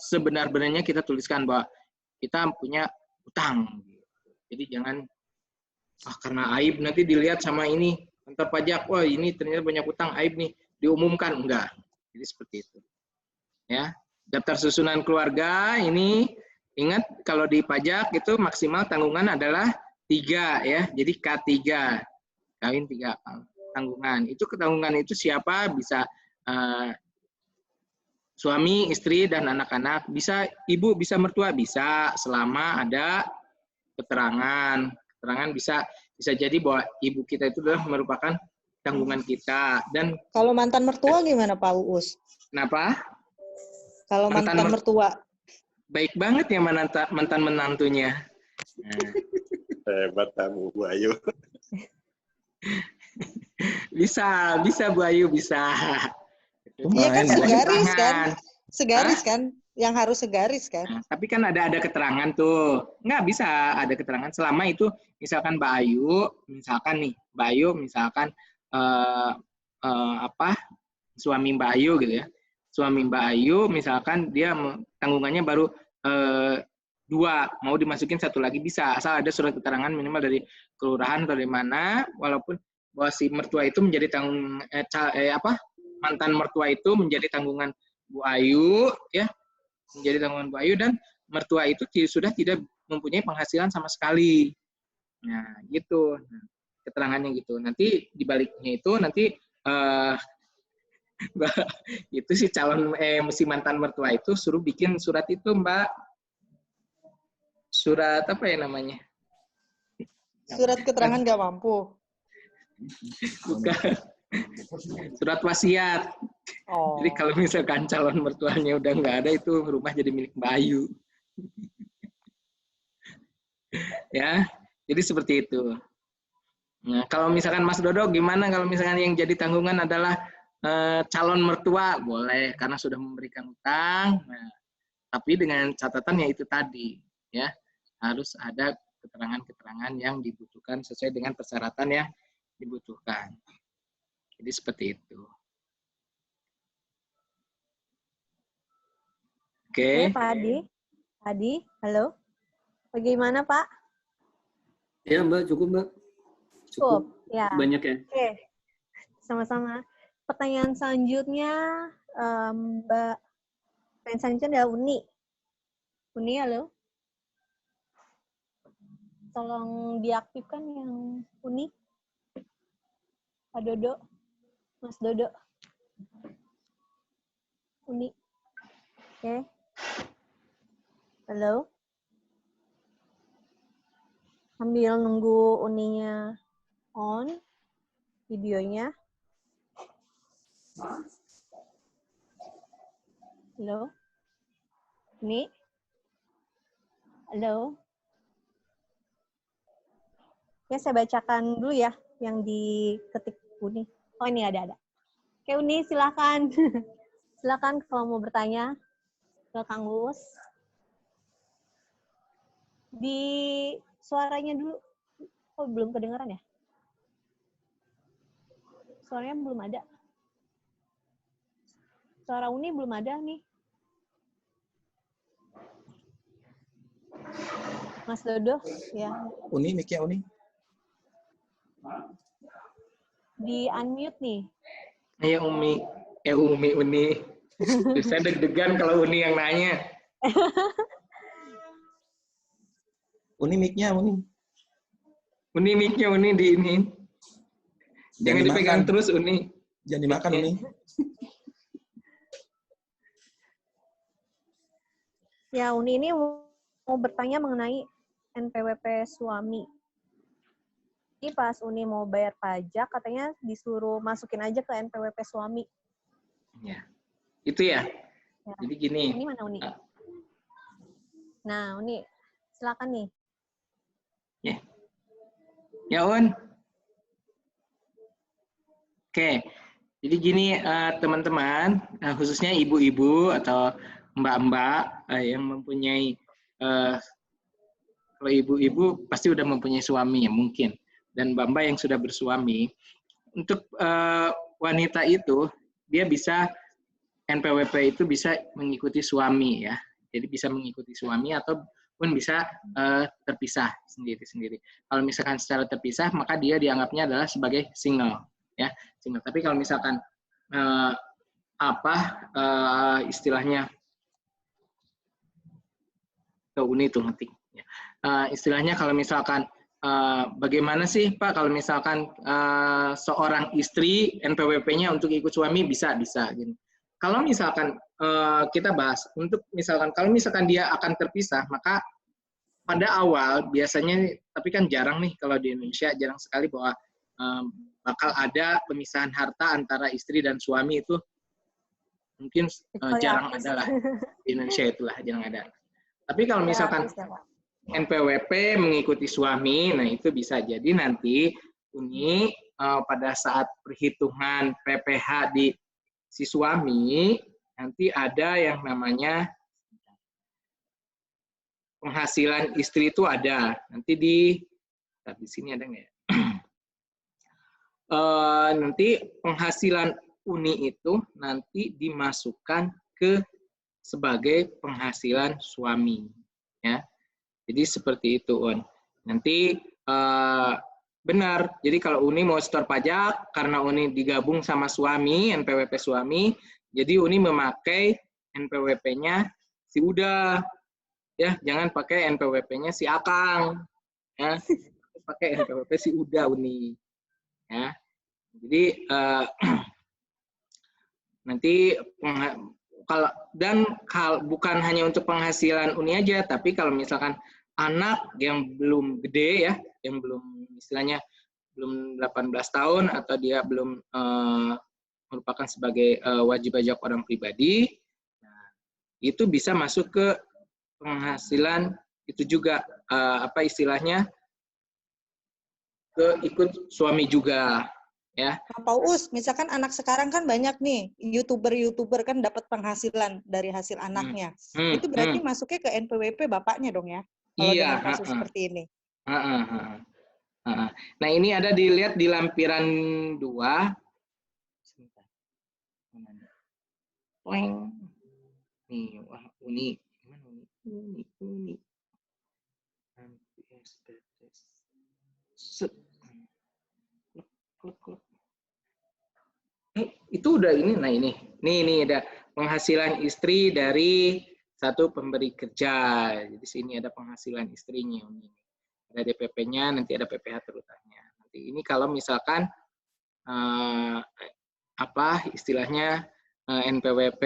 sebenar-benarnya kita tuliskan bahwa kita punya utang. Jadi jangan karena aib nanti dilihat sama ini kantor pajak, wah ini ternyata banyak utang, aib nih, diumumkan. Enggak. Jadi seperti itu. Ya, daftar susunan keluarga ini ingat kalau di pajak itu maksimal tanggungan adalah 3 ya. Jadi K3. Kawin 3 tanggungan. Itu ketanggungan itu siapa? Bisa suami, istri dan anak-anak. Bisa ibu, bisa mertua, bisa selama ada keterangan. Keterangan bisa jadi bahwa ibu kita itu adalah merupakan tanggungan kita. Dan kalau mantan mertua gimana Pak Uus? Kenapa? Kalau mantan mertua. Baik banget ya mantan menantunya. Nah. Hebat kamu Bu Ayu. Bisa Bu Ayu, bisa. Iya kan segaris kan? Segaris kan? Yang harus segaris kan? Nah, tapi kan ada keterangan tuh. Nggak bisa ada keterangan selama itu misalkan Mbak Ayu, misalkan suami Mbak Ayu gitu ya. Suami Mbak Ayu misalkan dia tanggungannya baru 2, mau dimasukin 1 lagi bisa, asal ada surat keterangan minimal dari kelurahan atau dari mana, walaupun bahwa si mertua itu menjadi mantan mertua itu menjadi tanggungan Bu Ayu ya, menjadi tanggungan Bu Ayu, dan mertua itu sudah tidak mempunyai penghasilan sama sekali. Nah, gitu. Nah, keterangannya gitu. Nanti dibaliknya itu nanti itu si si mantan mertua itu suruh bikin surat itu Mbak, surat apa ya namanya? Surat keterangan nggak mampu. Bukan. Surat wasiat. Oh. Jadi kalau misalkan calon mertuanya udah nggak ada, itu rumah jadi milik Mbak Ayu. Ya, jadi seperti itu. Nah, kalau misalkan Mas Dodo gimana kalau misalkan yang jadi tanggungan adalah calon mertua? Boleh, karena sudah memberikan utang. Nah, tapi dengan catatan ya itu tadi, ya harus ada keterangan-keterangan yang dibutuhkan sesuai dengan persyaratan yang dibutuhkan. Jadi seperti itu. Oke. Pak Adi, halo. Bagaimana Pak? Ya Mbak, cukup Mbak. Cukup. Ya. Banyak ya. Oke. Sama-sama. pertanyaan selanjutnya, Mbak. Pertanyaan selanjutnya adalah Uni. Uni, halo. Tolong diaktifkan yang Uni. Pak Dodo. Mas Dodo. Uni. Oke. Halo. Sambil nunggu Uninya on videonya. Halo. Uni. Halo. Ya, saya bacakan dulu ya yang diketik Uni. Oh, ini ada. Oke, Uni, silakan. Silakan kalau mau bertanya ke Kang Uus. Di suaranya dulu. Oh, belum kedengaran ya? Suaranya belum ada. Suara Uni belum ada nih. Mas Dodo, ya. Uni, mic-nya Uni. Di unmute nih. Iya, Uni. Saya deg-degan kalau Uni yang nanya. Uni mic-nya Uni. Uni mic-nya Uni di ini. Jangan dipegang terus Uni. Jangan dimakan Uni. Ya, Uni ini mau bertanya mengenai NPWP suami. Jadi pas Uni mau bayar pajak, katanya disuruh masukin aja ke NPWP suami. Ya, itu ya. Jadi gini. Ini mana Uni? Nah, Uni, silakan nih. Ya, Un. Oke, jadi gini teman-teman, khususnya ibu-ibu atau mbak-mbak yang mempunyai, kalau ibu-ibu pasti udah mempunyai suami ya mungkin, dan mbak-mbak yang sudah bersuami, untuk wanita itu dia bisa NPWP itu bisa mengikuti suami ya, jadi bisa mengikuti suami ataupun bisa terpisah sendiri-sendiri. Kalau misalkan secara terpisah maka dia dianggapnya adalah sebagai single. Ya, single. Tapi kalau misalkan istilahnya ke Uni itu ngetik. Istilahnya kalau misalkan bagaimana sih Pak kalau misalkan seorang istri NPWP-nya untuk ikut suami bisa gitu. Kalau misalkan kita bahas untuk misalkan kalau misalkan dia akan terpisah maka pada awal biasanya, tapi kan jarang nih kalau di Indonesia jarang sekali bahwa bakal ada pemisahan harta antara istri dan suami itu mungkin jarang ada lah di Indonesia itulah jarang ada. Tapi kalau misalkan NPWP mengikuti suami, nah itu bisa jadi nanti Uni pada saat perhitungan PPh di si suami nanti ada yang namanya penghasilan istri itu ada nanti di sini ada nggak ya? Nanti penghasilan Uni itu nanti dimasukkan ke sebagai penghasilan suami ya. Jadi seperti itu Un. Nanti benar. Jadi kalau Uni mau setor pajak karena Uni digabung sama suami, NPWP suami, jadi Uni memakai NPWP-nya si Uda. Ya, jangan pakai NPWP-nya si Akang. Ya. Pakai NPWP si Uda Uni. Ya. Jadi nanti bukan hanya untuk penghasilan Uni aja, tapi kalau misalkan anak yang belum gede ya, yang belum istilahnya belum 18 tahun atau dia belum merupakan sebagai wajib pajak orang pribadi, nah, itu bisa masuk ke penghasilan itu juga istilahnya ke ikut suami juga. Ya. Pak Uus, misalkan anak sekarang kan banyak nih YouTuber kan dapat penghasilan dari hasil anaknya. Itu berarti masuknya ke NPWP bapaknya dong ya? Kalau dengan kasus seperti ini. Nah ini ada dilihat di lampiran 2. Nih, wah Uni. Gimana Uni? itu udah ini. Nah ini ada penghasilan istri dari satu pemberi kerja. Jadi sini ada penghasilan istrinya. Ada DPP-nya, nanti ada PPh terutahnya. Nanti ini kalau misalkan istilahnya NPWP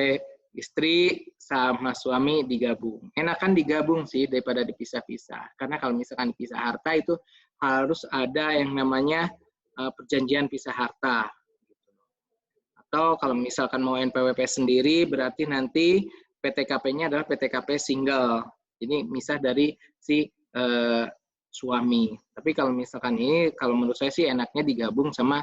istri sama suami digabung. Enakan digabung sih daripada dipisah-pisah. Karena kalau misalkan pisah harta itu harus ada yang namanya perjanjian pisah harta. Atau kalau misalkan mau NPWP sendiri, berarti nanti PTKP-nya adalah PTKP single. Jadi misah dari si suami. Tapi kalau misalkan ini, kalau menurut saya sih enaknya digabung sama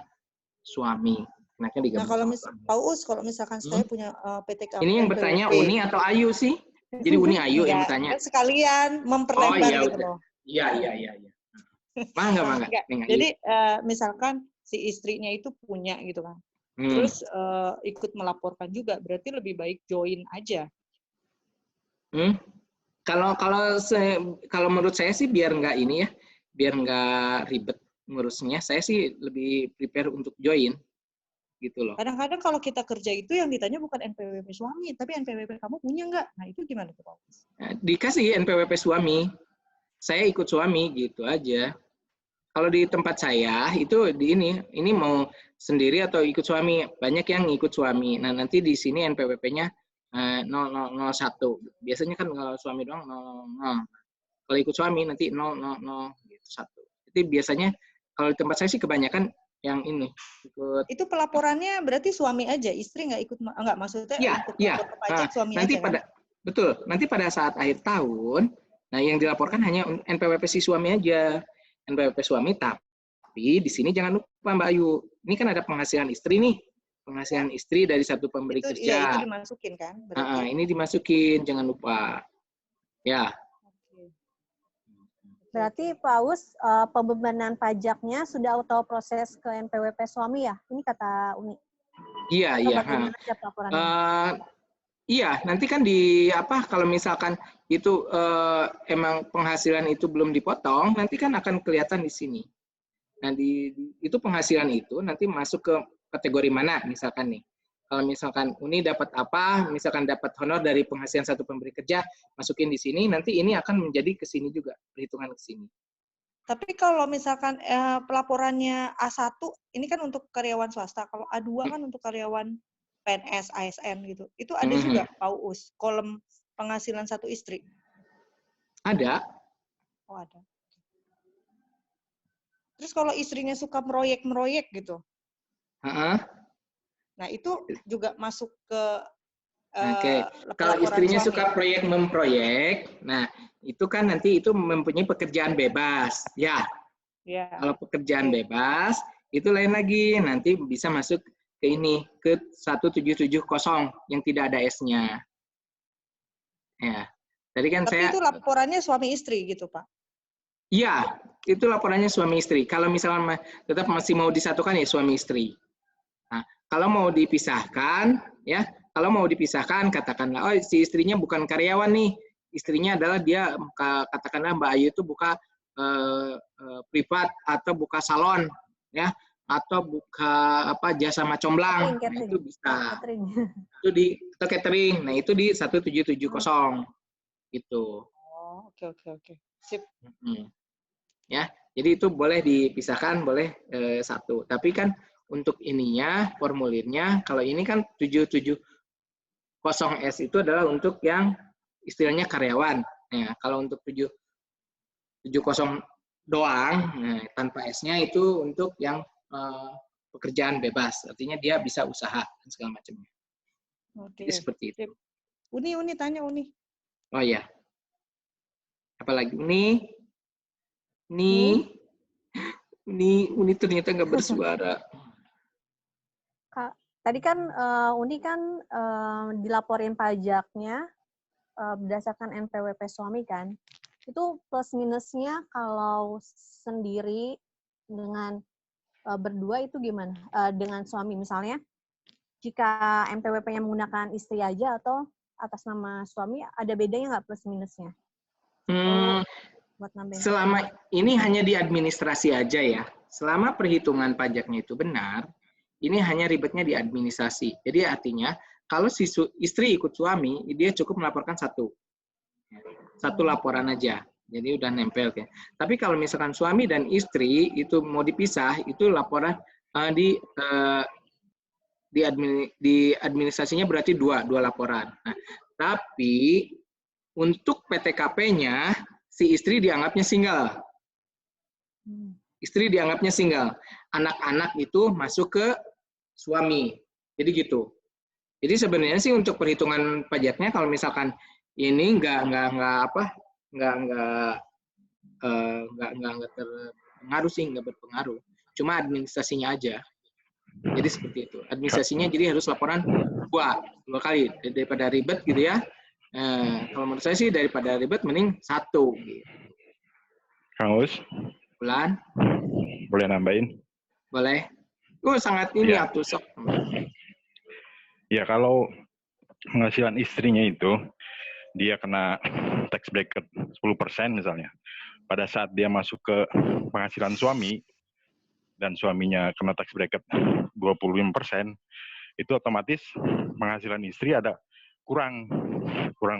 suami. Enaknya digabung. Nah, kalau kalau misalkan saya punya PTKP. Ini yang bertanya Uni atau Ayu sih? Jadi Uni Ayu yang bertanya. Kan sekalian memperlebar gitu loh. Iya. Mangga. Jadi misalkan si istrinya itu punya gitu kan. Terus ikut melaporkan juga, berarti lebih baik join aja. Kalau menurut saya sih biar nggak ribet ngurusnya, saya sih lebih prepare untuk join, gitu loh. Kadang-kadang kalau kita kerja itu yang ditanya bukan NPWP suami, tapi NPWP kamu punya nggak? Nah itu gimana tuh Pak? Dikasih NPWP suami, saya ikut suami gitu aja. Kalau di tempat saya itu di ini mau sendiri atau ikut suami, banyak yang ikut suami. Nah nanti di sini NPWP-nya 001. Biasanya kan kalau suami doang 00. Kalau ikut suami nanti 000 gitu 1. Jadi biasanya kalau di tempat saya sih kebanyakan yang ini ikut. Itu pelaporannya berarti suami aja, istri nggak ikut, nggak maksudnya Iya. pajak suami nanti aja. Betul. Nanti pada saat akhir tahun, nah yang dilaporkan hanya NPWP si suami aja. NPWP suami, tapi di sini jangan lupa Mbak Ayu, ini kan ada penghasilan istri nih, penghasilan istri dari satu pemberi kerja. Iya, itu dimasukin kan? Ini dimasukin, jangan lupa. Ya. Berarti Pak Aus, pembebanan pajaknya sudah auto proses ke NPWP suami ya? Ini kata Uni. Iya. Iya, nanti kan kalau misalkan itu emang penghasilan itu belum dipotong, nanti kan akan kelihatan di sini. Nah, itu penghasilan itu nanti masuk ke kategori mana misalkan nih. Kalau misalkan Uni dapat apa, misalkan dapat honor dari penghasilan satu pemberi kerja, masukin di sini, nanti ini akan menjadi ke sini juga, perhitungan ke sini. Tapi kalau misalkan pelaporannya A1, ini kan untuk karyawan swasta, kalau A2 kan untuk karyawan PNS, ASN gitu. Itu ada juga Pak Uus, kolom penghasilan satu istri? Ada. Oh, ada. Terus kalau istrinya suka meroyek gitu? Nah, itu juga masuk ke Kalau istrinya suka memproyek, nah itu kan nanti itu mempunyai pekerjaan bebas, ya. Kalau pekerjaan bebas, itu lain lagi, nanti bisa masuk ke 1770 yang tidak ada S-nya. Ya. Tadi kan Tapi itu laporannya suami istri gitu, Pak? Iya, itu laporannya suami istri. Kalau misalnya tetap masih mau disatukan ya suami istri. Nah, kalau mau dipisahkan, katakanlah, oh si istrinya bukan karyawan nih, istrinya adalah dia, katakanlah Mbak Ayu itu buka privat atau buka salon, ya, atau buka jasa macomblang, nah, itu bisa. Atau catering, nah itu di 1770 gitu. Oh, oke. Sip. Ya, jadi itu boleh dipisahkan, boleh satu. Tapi kan untuk ininya, formulirnya, kalau ini kan 770S itu adalah untuk yang istilahnya karyawan. Nah, kalau untuk 770 doang, nah, tanpa S-nya itu untuk yang pekerjaan bebas. Artinya dia bisa usaha dan segala macamnya. Oke. Jadi seperti itu. Uni tanya Uni. Oh ya. Apalagi Uni ternyata nggak bersuara. Kak, tadi kan Uni kan dilaporin pajaknya berdasarkan NPWP suami kan. Itu plus minusnya kalau sendiri dengan berdua itu gimana? Dengan suami misalnya, jika NPWP-nya menggunakan istri aja atau atas nama suami, ada bedanya nggak plus minusnya? Selama ini hanya di administrasi aja ya. Selama perhitungan pajaknya itu benar, ini hanya ribetnya di administrasi. Jadi artinya kalau si istri ikut suami, dia cukup melaporkan satu laporan aja. Jadi udah nempel ya. Tapi kalau misalkan suami dan istri itu mau dipisah, itu laporan di administrasinya berarti dua laporan. Nah, tapi untuk PTKP-nya si istri dianggapnya single. Istri dianggapnya single. Anak-anak itu masuk ke suami. Jadi gitu. Jadi sebenarnya sih untuk perhitungan pajaknya kalau misalkan ini nggak terpengaruh sih, nggak berpengaruh. Cuma administrasinya aja. Jadi seperti itu. Administrasinya jadi harus laporan dua kali daripada ribet gitu ya. Kalau menurut saya sih daripada ribet mending satu. Gitu. Kang Us, Bulan? boleh nambahin? Boleh. Sangat ini ya. Sok. Ya kalau penghasilan istrinya itu dia kena tax bracket 10% misalnya. Pada saat dia masuk ke penghasilan suami dan suaminya kena tax bracket 25%, itu otomatis penghasilan istri ada kurang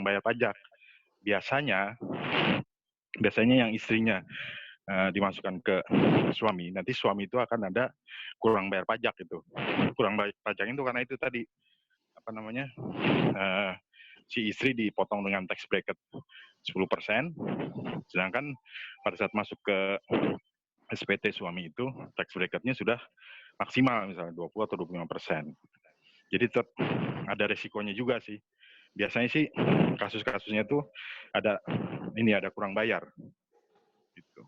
bayar pajak. Biasanya yang istrinya dimasukkan ke suami, nanti suami itu akan ada kurang bayar pajak itu. Kurang bayar pajak itu karena itu tadi si istri dipotong dengan tax bracket 10%, sedangkan pada saat masuk ke SPT suami itu tax bracketnya sudah maksimal misalnya 20 atau 25%. Jadi tetap ada resikonya juga sih. Biasanya sih kasus-kasusnya tuh ada kurang bayar. Gitu.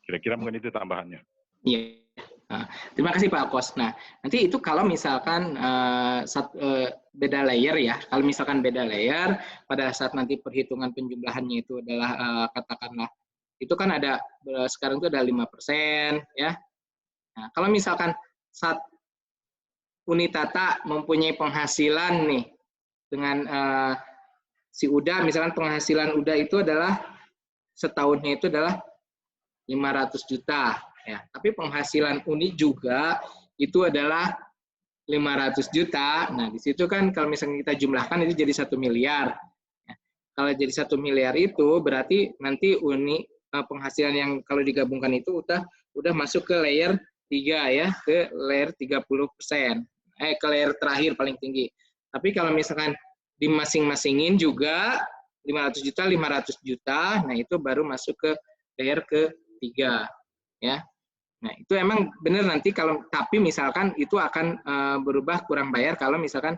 Kira-kira mungkin itu tambahannya. Iya. Nah, terima kasih Pak Kos. Nah, nanti itu kalau misalkan beda layer ya. Kalau misalkan beda layer, pada saat nanti perhitungan penjumlahannya itu adalah katakanlah itu kan ada sekarang itu ada 5% ya. Nah, kalau misalkan saat Unitata mempunyai penghasilan nih dengan si Uda, misalkan penghasilan Uda itu adalah setahunnya itu adalah 500 juta. Ya, tapi penghasilan Uni juga itu adalah 500 juta. Nah, di situ kan kalau misalnya kita jumlahkan itu jadi 1 miliar. Ya, kalau jadi 1 miliar itu berarti nanti Uni penghasilan yang kalau digabungkan itu udah masuk ke layer 3 ya, ke layer 30%. Ke layer terakhir paling tinggi. Tapi kalau misalkan di masing-masingin juga 500 juta, nah itu baru masuk ke layer ke-3 ya. Nah, itu emang benar nanti tapi misalkan itu akan berubah kurang bayar kalau misalkan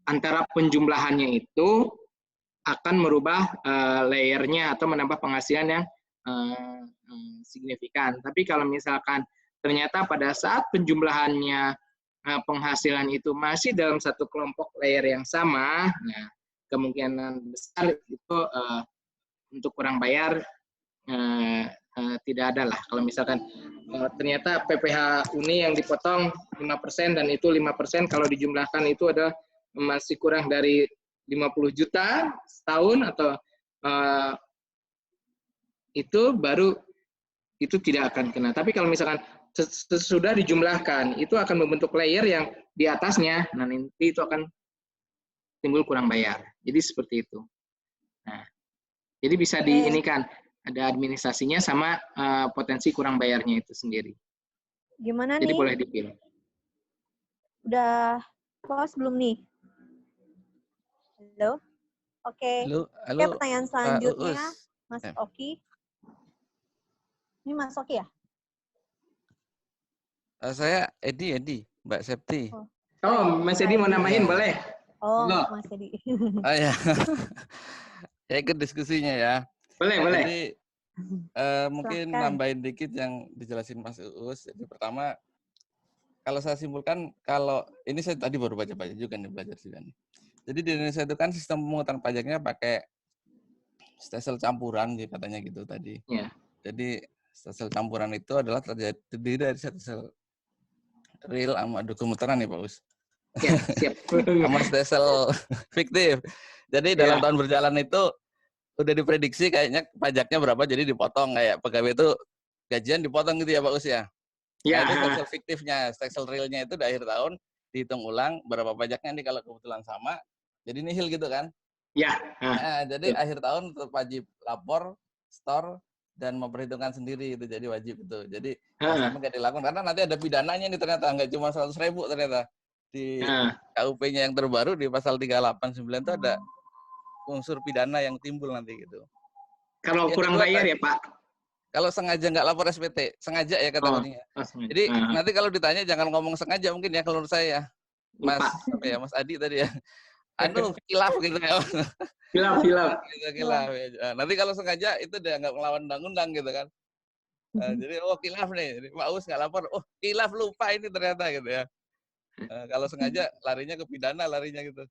antara penjumlahannya itu akan merubah layernya atau menambah penghasilan yang signifikan. Tapi kalau misalkan ternyata pada saat penjumlahannya penghasilan itu masih dalam satu kelompok layer yang sama, nah kemungkinan besar itu untuk kurang bayar tidak ada lah. Kalau misalkan ternyata PPh Uni yang dipotong 5% dan itu 5% kalau dijumlahkan itu ada masih kurang dari 50 juta setahun atau itu baru itu tidak akan kena. Tapi kalau misalkan sudah dijumlahkan itu akan membentuk layer yang di atasnya, nah nanti itu akan timbul kurang bayar. Jadi seperti itu. Nah, jadi bisa diinikan. Ada administrasinya sama potensi kurang bayarnya itu sendiri. Gimana Jadi nih? boleh dipilih. Udah close belum nih? Halo? Oke. Halo. Oke, pertanyaan selanjutnya, Mas Uus. Oki. Ini Mas Oki ya? Saya Edi, Mbak Septi. Oh, Mas Edi mau nambahin boleh? Oh, Mas Edi. Oh ya. Ya ikut diskusinya ya. Boleh. Jadi mungkin nambahin dikit yang dijelasin Mas Uus. Jadi pertama, kalau saya simpulkan, kalau ini saya tadi baru baca juga nih, belajar juga nih. Jadi di Indonesia itu kan sistem pemungutan pajaknya pakai stelsel campuran, katanya gitu tadi. Yeah. Jadi stelsel campuran itu adalah terdiri dari stelsel real sama dokumentaran ya Pak Us. Ya, siap. Sama stelsel fiktif. Jadi dalam tahun berjalan itu udah diprediksi kayaknya pajaknya berapa, jadi dipotong kayak pegawai itu gajian dipotong gitu ya Pak Us ya. Nah, itu tax sale fiktifnya. Tax sale realnya itu di akhir tahun dihitung ulang berapa pajaknya nih kalau kebetulan sama, jadi nihil gitu kan? Ya. Jadi akhir tahun tetap wajib lapor, store, dan memperhitungkan sendiri itu jadi wajib itu. Jadi sampai nggak dilakukan karena nanti ada pidananya nih ternyata nggak cuma 100.000 ternyata di KUP-nya yang terbaru di pasal 389 itu ada unsur pidana yang timbul nanti gitu. Kalau yang kurang kedua, bayar ya Pak? Kalau sengaja nggak lapor SPT, sengaja ya kategorinya. Jadi nanti kalau ditanya jangan ngomong sengaja mungkin ya kalau menurut saya, Mas Mas Adi tadi ya. Khilaf gitu ya. Khilaf. Khilaf. Ya. Nanti kalau sengaja itu dianggap melawan undang-undang gitu kan. Jadi khilaf nih. Jadi Pak Us nggak lapor. Khilaf lupa ini ternyata gitu ya. Kalau sengaja larinya ke pidana larinya gitu.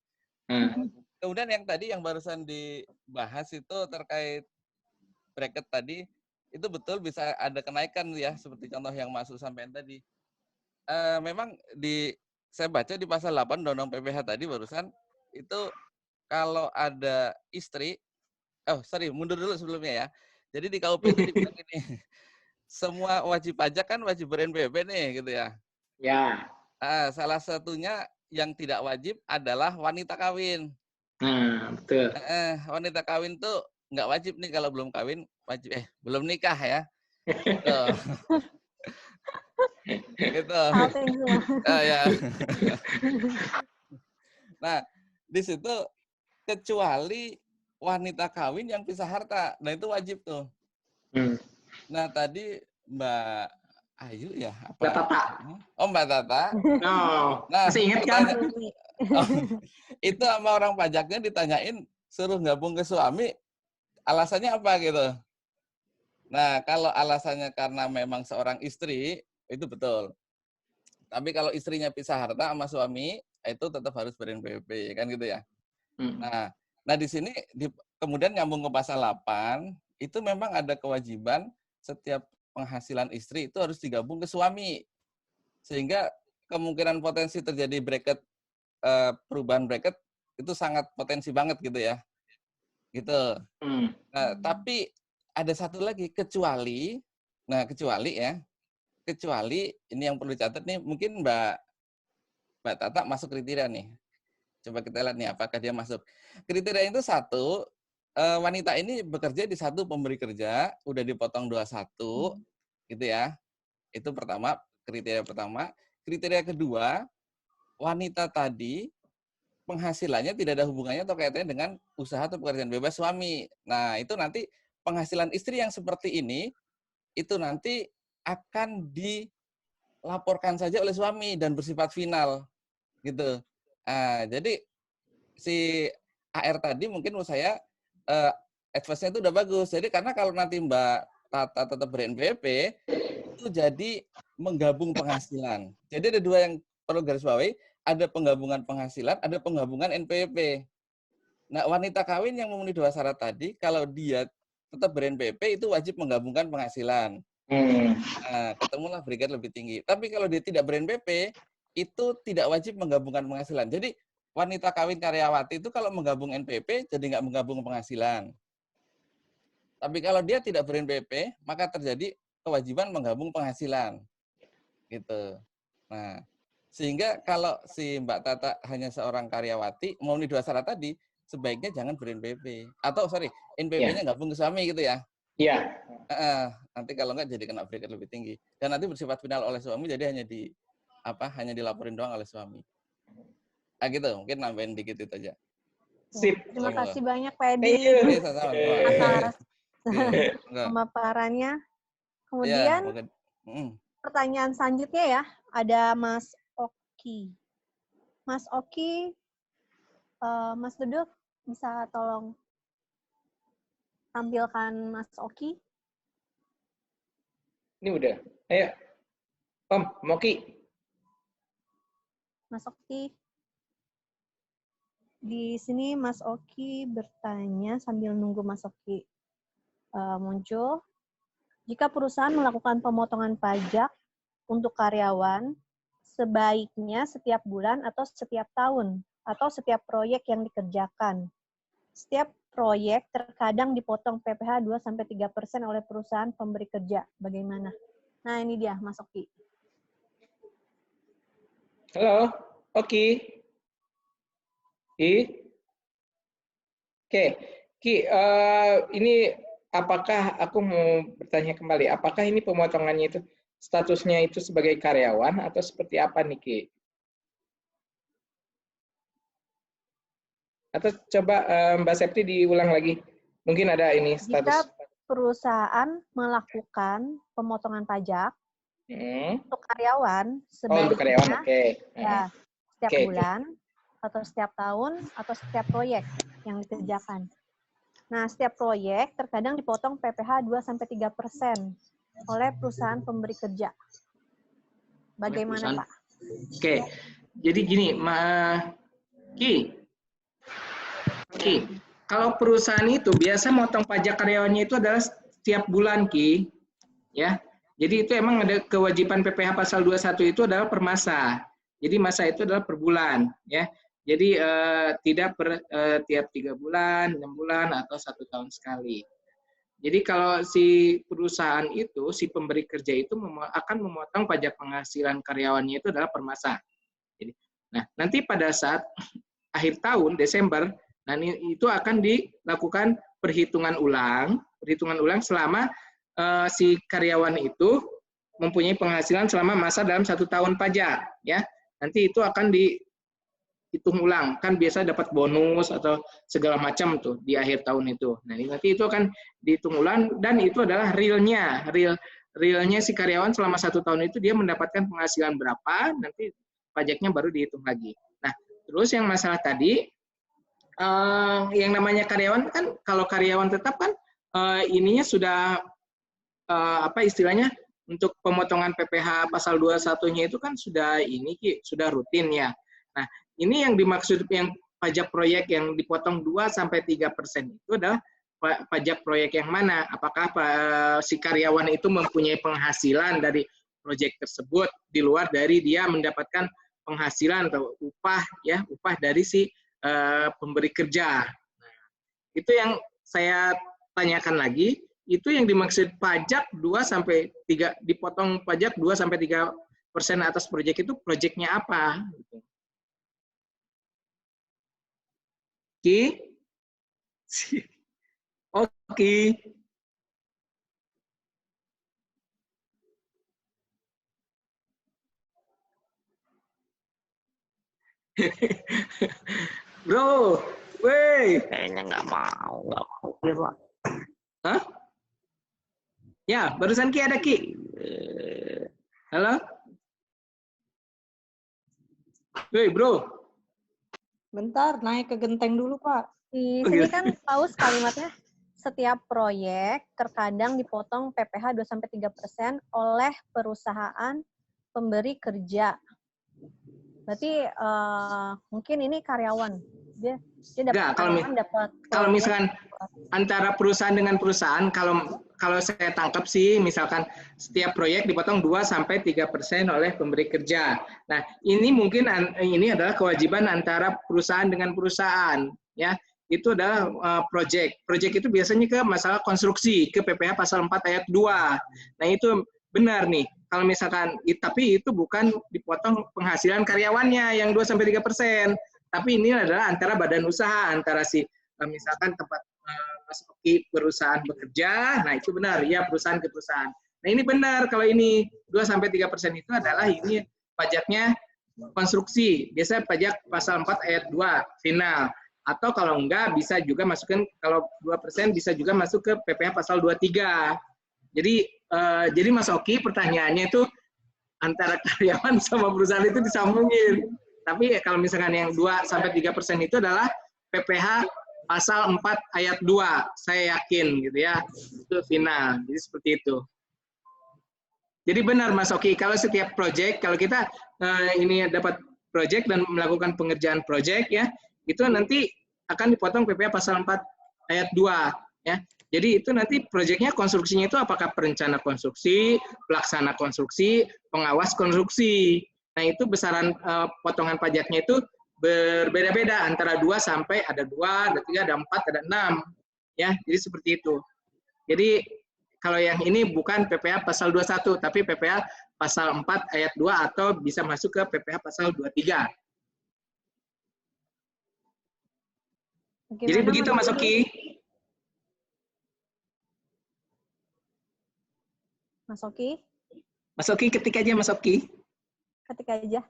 Kemudian yang tadi yang barusan dibahas itu terkait bracket tadi itu betul bisa ada kenaikan ya seperti contoh yang Mas Us sampaikan tadi. Memang saya baca di pasal 8 Undang-Undang PPH tadi barusan itu kalau ada istri, mundur dulu sebelumnya ya. Jadi di KUP itu dibilang gini, semua wajib pajak kan wajib ber-NPWP nih gitu ya. Ya. Salah satunya yang tidak wajib adalah wanita kawin. Betul. Wanita kawin tuh nggak wajib nih kalau belum kawin, wajib belum nikah ya. Gitu. Ya. Nah, di situ kecuali wanita kawin yang pisah harta. Nah, itu wajib tuh. Nah, tadi Mbak Ayu ya? Mbak Tata. Oh, Mbak Tata. Nah, masih ingat kan? Itu sama orang pajaknya ditanyain, suruh gabung ke suami, alasannya apa gitu. Nah, kalau alasannya karena memang seorang istri, itu betul. Tapi kalau istrinya pisah harta sama suami, itu tetap harus ber-NPWP, kan gitu ya. Nah di sini kemudian nyambung ke pasal 8, itu memang ada kewajiban setiap penghasilan istri itu harus digabung ke suami. Sehingga kemungkinan potensi terjadi bracket perubahan bracket itu sangat potensi banget gitu ya. Gitu. Nah, tapi ada satu lagi kecuali ini yang perlu dicatat nih, mungkin Mbak Tata masuk kriteria nih. Coba kita lihat nih apakah dia masuk. Kriteria itu satu, wanita ini bekerja di satu pemberi kerja, udah dipotong 21, gitu ya. Itu pertama, kriteria pertama. Kriteria kedua, wanita tadi penghasilannya tidak ada hubungannya atau kaitannya dengan usaha atau pekerjaan bebas suami. Nah, itu nanti penghasilan istri yang seperti ini, itu nanti akan dilaporkan saja oleh suami dan bersifat final. Gitu. Jadi si AR tadi mungkin menurut saya advice-nya itu udah bagus. Jadi karena kalau nanti Mbak Tata tetap ber-NPWP, itu jadi menggabung penghasilan. Jadi ada dua yang perlu garis bawahi, ada penggabungan penghasilan, ada penggabungan NPWP. Nah, wanita kawin yang memenuhi dua syarat tadi, kalau dia tetap ber-NPWP itu wajib menggabungkan penghasilan. Nah, ketemulah bracket lebih tinggi. Tapi kalau dia tidak ber-NPWP, itu tidak wajib menggabungkan penghasilan. Jadi wanita kawin karyawati itu kalau menggabung NPWP jadi nggak menggabung penghasilan. Tapi kalau dia tidak ber-NPWP, maka terjadi kewajiban menggabung penghasilan. Gitu. Nah, sehingga kalau si Mbak Tata hanya seorang karyawati, memenuhi dua syarat tadi, sebaiknya jangan ber-NPWP. Atau NPWP-nya gabung ke suami gitu ya. Iya. Nanti kalau nggak jadi kena bracket lebih tinggi. Dan nanti bersifat final oleh suami, jadi hanya dilaporin doang oleh suami. Gitu, mungkin nambahin dikit itu aja. Sip. Terima kasih banyak Pak Edi atas pemaparannya. Kemudian pertanyaan selanjutnya ya, ada Mas Oki. Mas Oki, Mas Duduk bisa tolong tampilkan Mas Oki? Ini udah. Ayo. Om, Moki. Mas Oki. Di sini Mas Oki bertanya sambil nunggu Mas Oki muncul. Jika perusahaan melakukan pemotongan pajak untuk karyawan, sebaiknya setiap bulan atau setiap tahun, atau setiap proyek yang dikerjakan. Setiap proyek terkadang dipotong PPh 2-3% oleh perusahaan pemberi kerja. Bagaimana? Nah, ini dia, Mas Oki. Halo, Oki. Oke, Ki, ini apakah aku mau bertanya kembali, apakah ini pemotongannya itu statusnya itu sebagai karyawan atau seperti apa nih, Ki? Atau coba Mbak Septi diulang lagi. Mungkin ada ini status. Jika perusahaan melakukan pemotongan pajak untuk karyawan, sebaiknya untuk karyawan, oke. Ya, setiap bulan, atau setiap tahun, atau setiap proyek yang dikerjakan. Nah, setiap proyek terkadang dipotong PPh 2-3% oleh perusahaan pemberi kerja. Bagaimana, Pak? Oke, jadi gini, Ki, kalau perusahaan itu biasa motong pajak karyawannya itu adalah setiap bulan, Ki. Ya. Jadi itu emang ada kewajiban PPh pasal 21 itu adalah per masa. Jadi masa itu adalah per bulan, ya. Jadi tidak tiap 3 bulan, 6 bulan atau 1 tahun sekali. Jadi kalau si perusahaan itu, si pemberi kerja itu akan memotong pajak penghasilan karyawannya itu adalah per masa. Jadi, nah, nanti pada saat akhir tahun Desember, nah itu akan dilakukan perhitungan ulang selama si karyawan itu mempunyai penghasilan selama masa dalam 1 tahun pajak, ya. Nanti itu akan dihitung ulang, kan biasa dapat bonus atau segala macam tuh di akhir tahun itu. Nah, nanti itu akan dihitung ulang dan itu adalah realnya si karyawan selama 1 tahun itu dia mendapatkan penghasilan berapa, nanti pajaknya baru dihitung lagi. Nah, terus yang masalah tadi, yang namanya karyawan kan, kalau karyawan tetap kan ininya sudah apa istilahnya, untuk pemotongan PPh pasal 21-nya itu kan sudah sudah rutin ya. Nah, ini yang dimaksud yang pajak proyek yang dipotong 2-3% itu adalah pajak proyek yang mana? Apakah si karyawan itu mempunyai penghasilan dari proyek tersebut di luar dari dia mendapatkan penghasilan atau upah dari si pemberi kerja. Nah, itu yang saya tanyakan lagi, itu yang dimaksud pajak 2-3, dipotong pajak 2-3% atas proyek itu proyeknya apa? Oke. Oke. Bro, weh. Kayaknya nggak mau Pak. Hah? Ya, barusan Ki ada Ki. Halo? Woi, bro. Bentar, naik ke genteng dulu, Pak. Di sini kan paus kalimatnya, setiap proyek terkadang dipotong PPh 2-3% oleh perusahaan pemberi kerja. Berarti mungkin ini karyawan. Dia dapat kalau misalkan antara perusahaan dengan perusahaan, kalau saya tangkap sih, misalkan setiap proyek dipotong 2-3% oleh pemberi kerja. Nah, ini mungkin ini adalah kewajiban antara perusahaan dengan perusahaan, ya. Itu adalah proyek. Proyek itu biasanya ke masalah konstruksi, ke PPh pasal 4 ayat 2. Nah, itu benar nih. Kalau misalkan, tapi itu bukan dipotong penghasilan karyawannya yang 2-3%. Tapi ini adalah antara badan usaha, antara si misalkan tempat Mas Oki perusahaan bekerja, nah itu benar, ya perusahaan ke perusahaan. Nah ini benar, kalau ini 2-3% itu adalah ini pajaknya konstruksi, biasanya pajak pasal 4 ayat 2 final. Atau kalau enggak bisa juga masukkan, kalau 2% bisa juga masuk ke PPh pasal 23. Jadi Mas Oki pertanyaannya itu antara karyawan sama perusahaan itu disambungin. Tapi kalau misalkan yang 2-3% itu adalah PPh pasal 4 ayat 2, saya yakin gitu ya, itu final. Jadi seperti itu. Jadi benar Mas Oki, kalau setiap proyek, kalau kita ini dapat proyek dan melakukan pengerjaan proyek ya, itu nanti akan dipotong PPh pasal 4 ayat 2 ya. Jadi itu nanti proyeknya konstruksinya itu apakah perencana konstruksi, pelaksana konstruksi, pengawas konstruksi. Nah, itu besaran potongan pajaknya itu berbeda-beda antara 2 sampai ada 2, ada 3, ada 4, ada 6. Ya, jadi seperti itu. Jadi kalau yang ini bukan PPh pasal 21, tapi PPh pasal 4 ayat 2 atau bisa masuk ke PPh pasal 23. Jadi begitu Mas Oki. Mas Oki? Mas Oki, ketik aja Mas Oki. Ketik aja.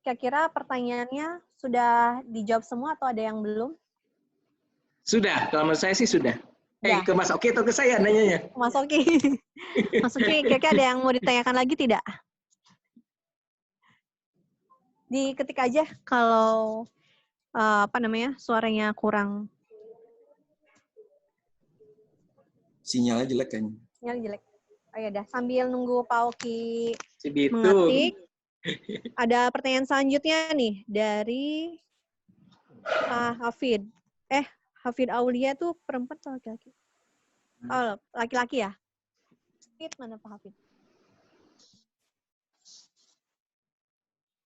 Kira-kira pertanyaannya sudah dijawab semua atau ada yang belum? Sudah, kalau menurut saya sih sudah. Ke Mas Oki atau ke saya nanyanya? Mas Oki. Mas Oki, kira-kira ada yang mau ditanyakan lagi tidak? Diketik aja kalau suaranya kurang. Sinyalnya jelek kayaknya. Sinyal jelek. Oh ya udah, sambil nunggu Pak Oki Cibitung mengetik. Ada pertanyaan selanjutnya nih dari Hafid. Hafid Aulia tuh perempuan atau laki-laki? Oh, laki-laki ya? Hafid, mana Pak Hafid?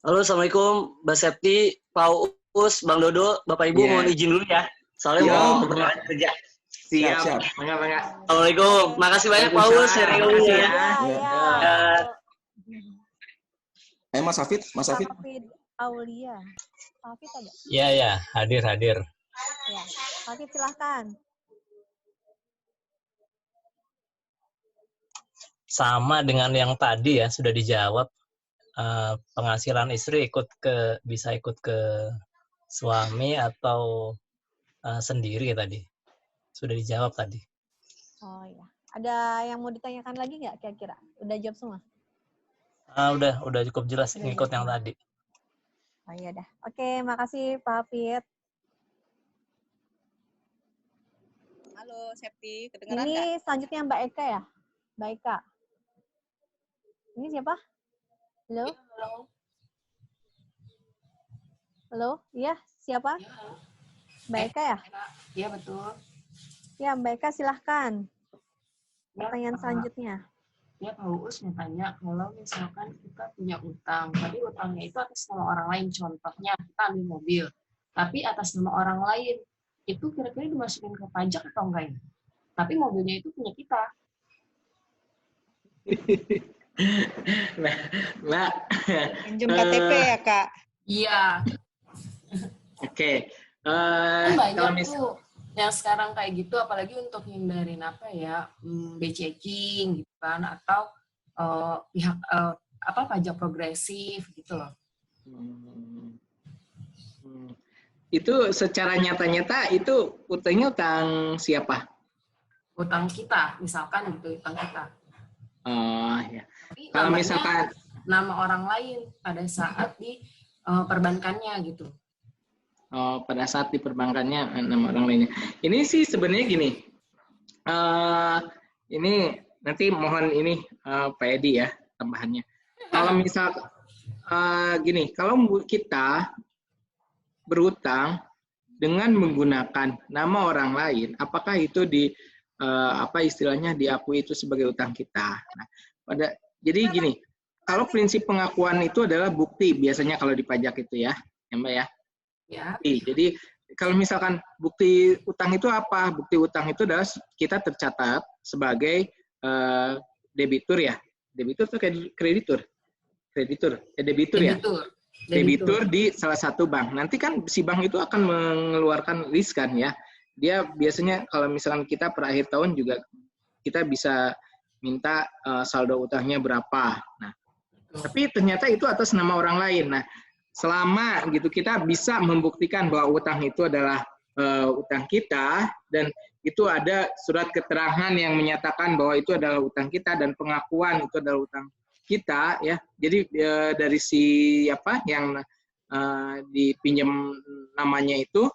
Halo, Assalamualaikum, Mbak Septi, Pak Uus, Bang Dodo, Bapak Ibu mohon izin dulu ya. Soalnya mau berangkat kerja. Siap. Assalamualaikum. Makasih banyak Pak Uus sharing-nya ya. Mas Hafid, Hafid Aulia. Hafid ada? Iya, hadir. Ya, Hafid silahkan. Sama dengan yang tadi ya, sudah dijawab. Penghasilan istri bisa ikut ke suami atau sendiri tadi. Sudah dijawab tadi. Oh iya. Ada yang mau ditanyakan lagi nggak kira-kira? Udah jawab semua? Udah cukup jelas ngikut yang tadi. Oh iya dah. Oke, makasih Pak Hafid. Halo Septi, kedengeran nggak? Ini selanjutnya Mbak Eka ya? Mbak Eka. Ini siapa? Halo? Halo? Iya, siapa? Mbak Eka ya? Iya, betul. Ya, Mbak Eka silahkan. Pertanyaan selanjutnya. Ya, Pak Uus mau tanya, kalau misalkan kita punya utang, tapi utangnya itu atas nama orang lain, contohnya kita ambil mobil, tapi atas nama orang lain, itu kira-kira dimasukin ke pajak atau enggak ya? Tapi mobilnya itu punya kita. Mbak. Pinjam KTP ya, Kak? Iya. Oke. Banyak tuh yang sekarang kayak gitu, apalagi untuk hindarin B-checking gitu kan, atau pihak pajak progresif gitu loh. Itu secara nyata-nyata itu utangnya utang siapa? Utang kita, misalkan gitu, utang kita. Oh ya. Tapi Kalau misalkan nama orang lain pada saat di perbankannya gitu. Oh, pada saat di perbankannya nama orang lainnya. Ini sih sebenarnya gini. Ini nanti mohon ini Pak Edi ya tambahannya. Kalau misal gini, kalau kita berutang dengan menggunakan nama orang lain, apakah itu istilahnya diakui itu sebagai utang kita? Nah, jadi gini, kalau prinsip pengakuan itu adalah bukti biasanya kalau di pajak itu ya Mbak ya. Ya. Jadi kalau misalkan bukti utang itu apa? Bukti utang itu adalah kita tercatat sebagai debitur ya. Debitur atau kreditur? Debitur ya. Debitur di salah satu bank. Nanti kan si bank itu akan mengeluarkan list kan ya. Dia biasanya kalau misalkan kita per akhir tahun juga kita bisa minta saldo utangnya berapa. Nah, tapi ternyata itu atas nama orang lain. Nah, selama gitu kita bisa membuktikan bahwa utang itu adalah utang kita dan itu ada surat keterangan yang menyatakan bahwa itu adalah utang kita dan pengakuan itu adalah utang kita ya. Jadi dari yang dipinjam namanya itu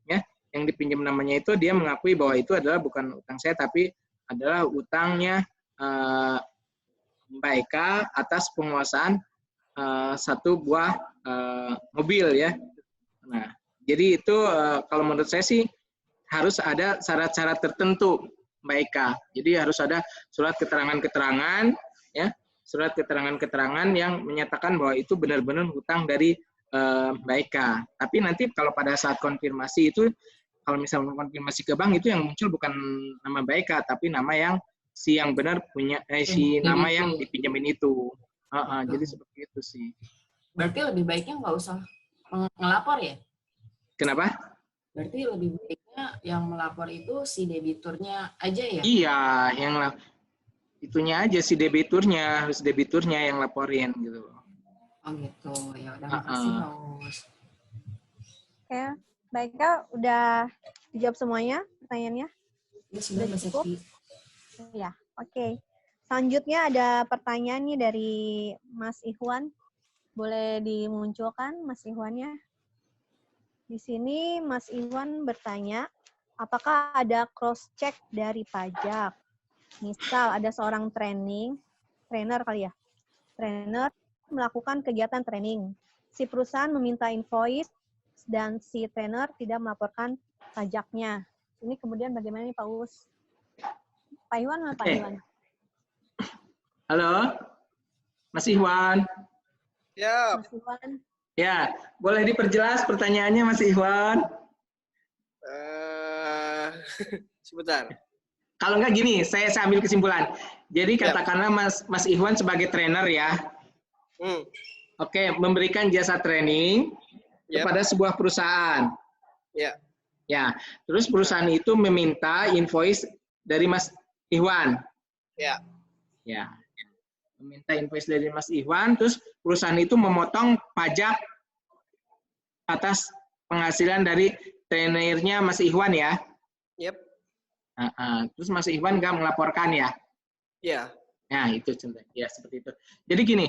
ya, yang dipinjam namanya itu dia mengakui bahwa itu adalah bukan utang saya tapi adalah utangnya Mbak Eka atas penguasaan satu buah mobil ya. Nah, jadi itu kalau menurut saya sih harus ada syarat-syarat tertentu Mbak Eka. Jadi harus ada surat keterangan-keterangan ya surat keterangan-keterangan yang menyatakan bahwa itu benar-benar hutang dari Mbak Eka. Tapi nanti kalau pada saat konfirmasi itu, kalau misalnya konfirmasi ke bank itu yang muncul bukan nama Mbak Eka, tapi nama yang si yang benar punya si nama yang dipinjamin itu. Jadi seperti itu sih. Berarti lebih baiknya nggak usah ngelapor ya? Kenapa? Berarti lebih baiknya yang melapor itu si debiturnya aja ya? Iya, yang itunya aja si debiturnya, harus debiturnya yang laporin gitu. Oh gitu, ya udah makasih Paus. Oke, baiknya udah dijawab semuanya pertanyaannya? Ya sudah Mbak Septi. Ya, oke. Selanjutnya ada pertanyaan nih dari Mas Ikhwan. Boleh dimunculkan Mas Ikhwannya? Di sini Mas Ikhwan bertanya, apakah ada cross check dari pajak? Misal ada seorang trainer kali ya, trainer melakukan kegiatan training. Si perusahaan meminta invoice dan si trainer tidak melaporkan pajaknya. Ini kemudian bagaimana nih Pak Us? Pak Iwan atau Pak Iwan? Halo, Mas Iwan. Ya. Mas Iwan. Ya, boleh diperjelas pertanyaannya Mas Iwan? Sebentar. Kalau enggak gini, saya ambil kesimpulan. Jadi katakanlah Mas Iwan sebagai trainer ya. Oke, memberikan jasa training kepada sebuah perusahaan. Ya, terus perusahaan itu meminta invoice dari Mas Iwan. Ya. Meminta invoice dari Mas Iwan, terus perusahaan itu memotong pajak atas penghasilan dari trainernya Mas Iwan ya. Terus Mas Iwan nggak melaporkan ya? Nah, itu contoh. Ya, seperti itu. Jadi gini,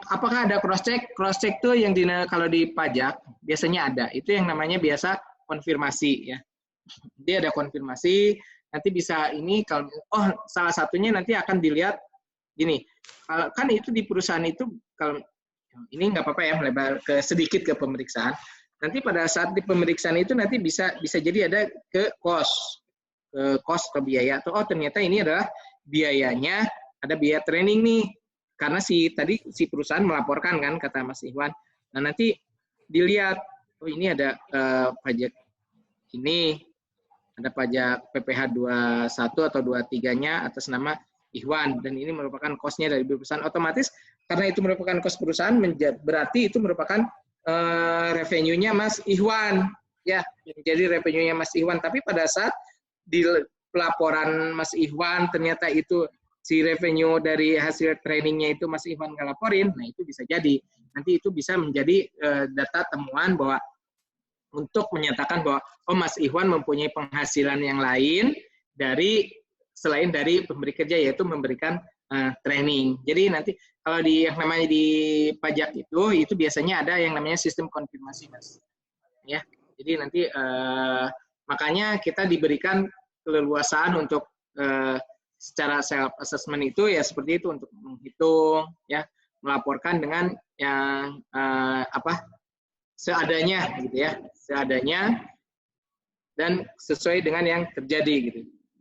apakah ada cross check? Cross check tuh yang kalau di pajak biasanya ada. Itu yang namanya biasa konfirmasi ya. Dia ada konfirmasi, nanti bisa ini kalau salah satunya nanti akan dilihat gini. Kan itu di perusahaan itu kalau ini nggak apa-apa ya melebar ke sedikit ke pemeriksaan. Nanti pada saat di pemeriksaan itu nanti bisa jadi ada ke cost ke biaya atau ternyata ini adalah biayanya ada biaya training nih karena si perusahaan melaporkan kan kata Mas Iwan. Nah nanti dilihat ini ada pajak ini ada pajak PPh 21 atau 23-nya atas nama Ikhwan dan ini merupakan cost-nya dari perusahaan, otomatis karena itu merupakan cost perusahaan berarti itu merupakan revenue-nya Mas Ikhwan ya, jadi revenue-nya Mas Ikhwan. Tapi pada saat di pelaporan Mas Ikhwan ternyata itu si revenue dari hasil trainingnya itu Mas Ikhwan nggak laporin, nah itu bisa jadi nanti itu bisa menjadi data temuan bahwa untuk menyatakan bahwa Mas Ikhwan mempunyai penghasilan yang lain selain dari pemberi kerja, yaitu memberikan training. Jadi nanti kalau yang namanya di pajak itu biasanya ada yang namanya sistem konfirmasi, Mas. Ya, jadi nanti makanya kita diberikan keleluasaan untuk secara self assessment itu ya seperti itu untuk menghitung, ya, melaporkan dengan yang seadanya, gitu ya, seadanya dan sesuai dengan yang terjadi, gitu.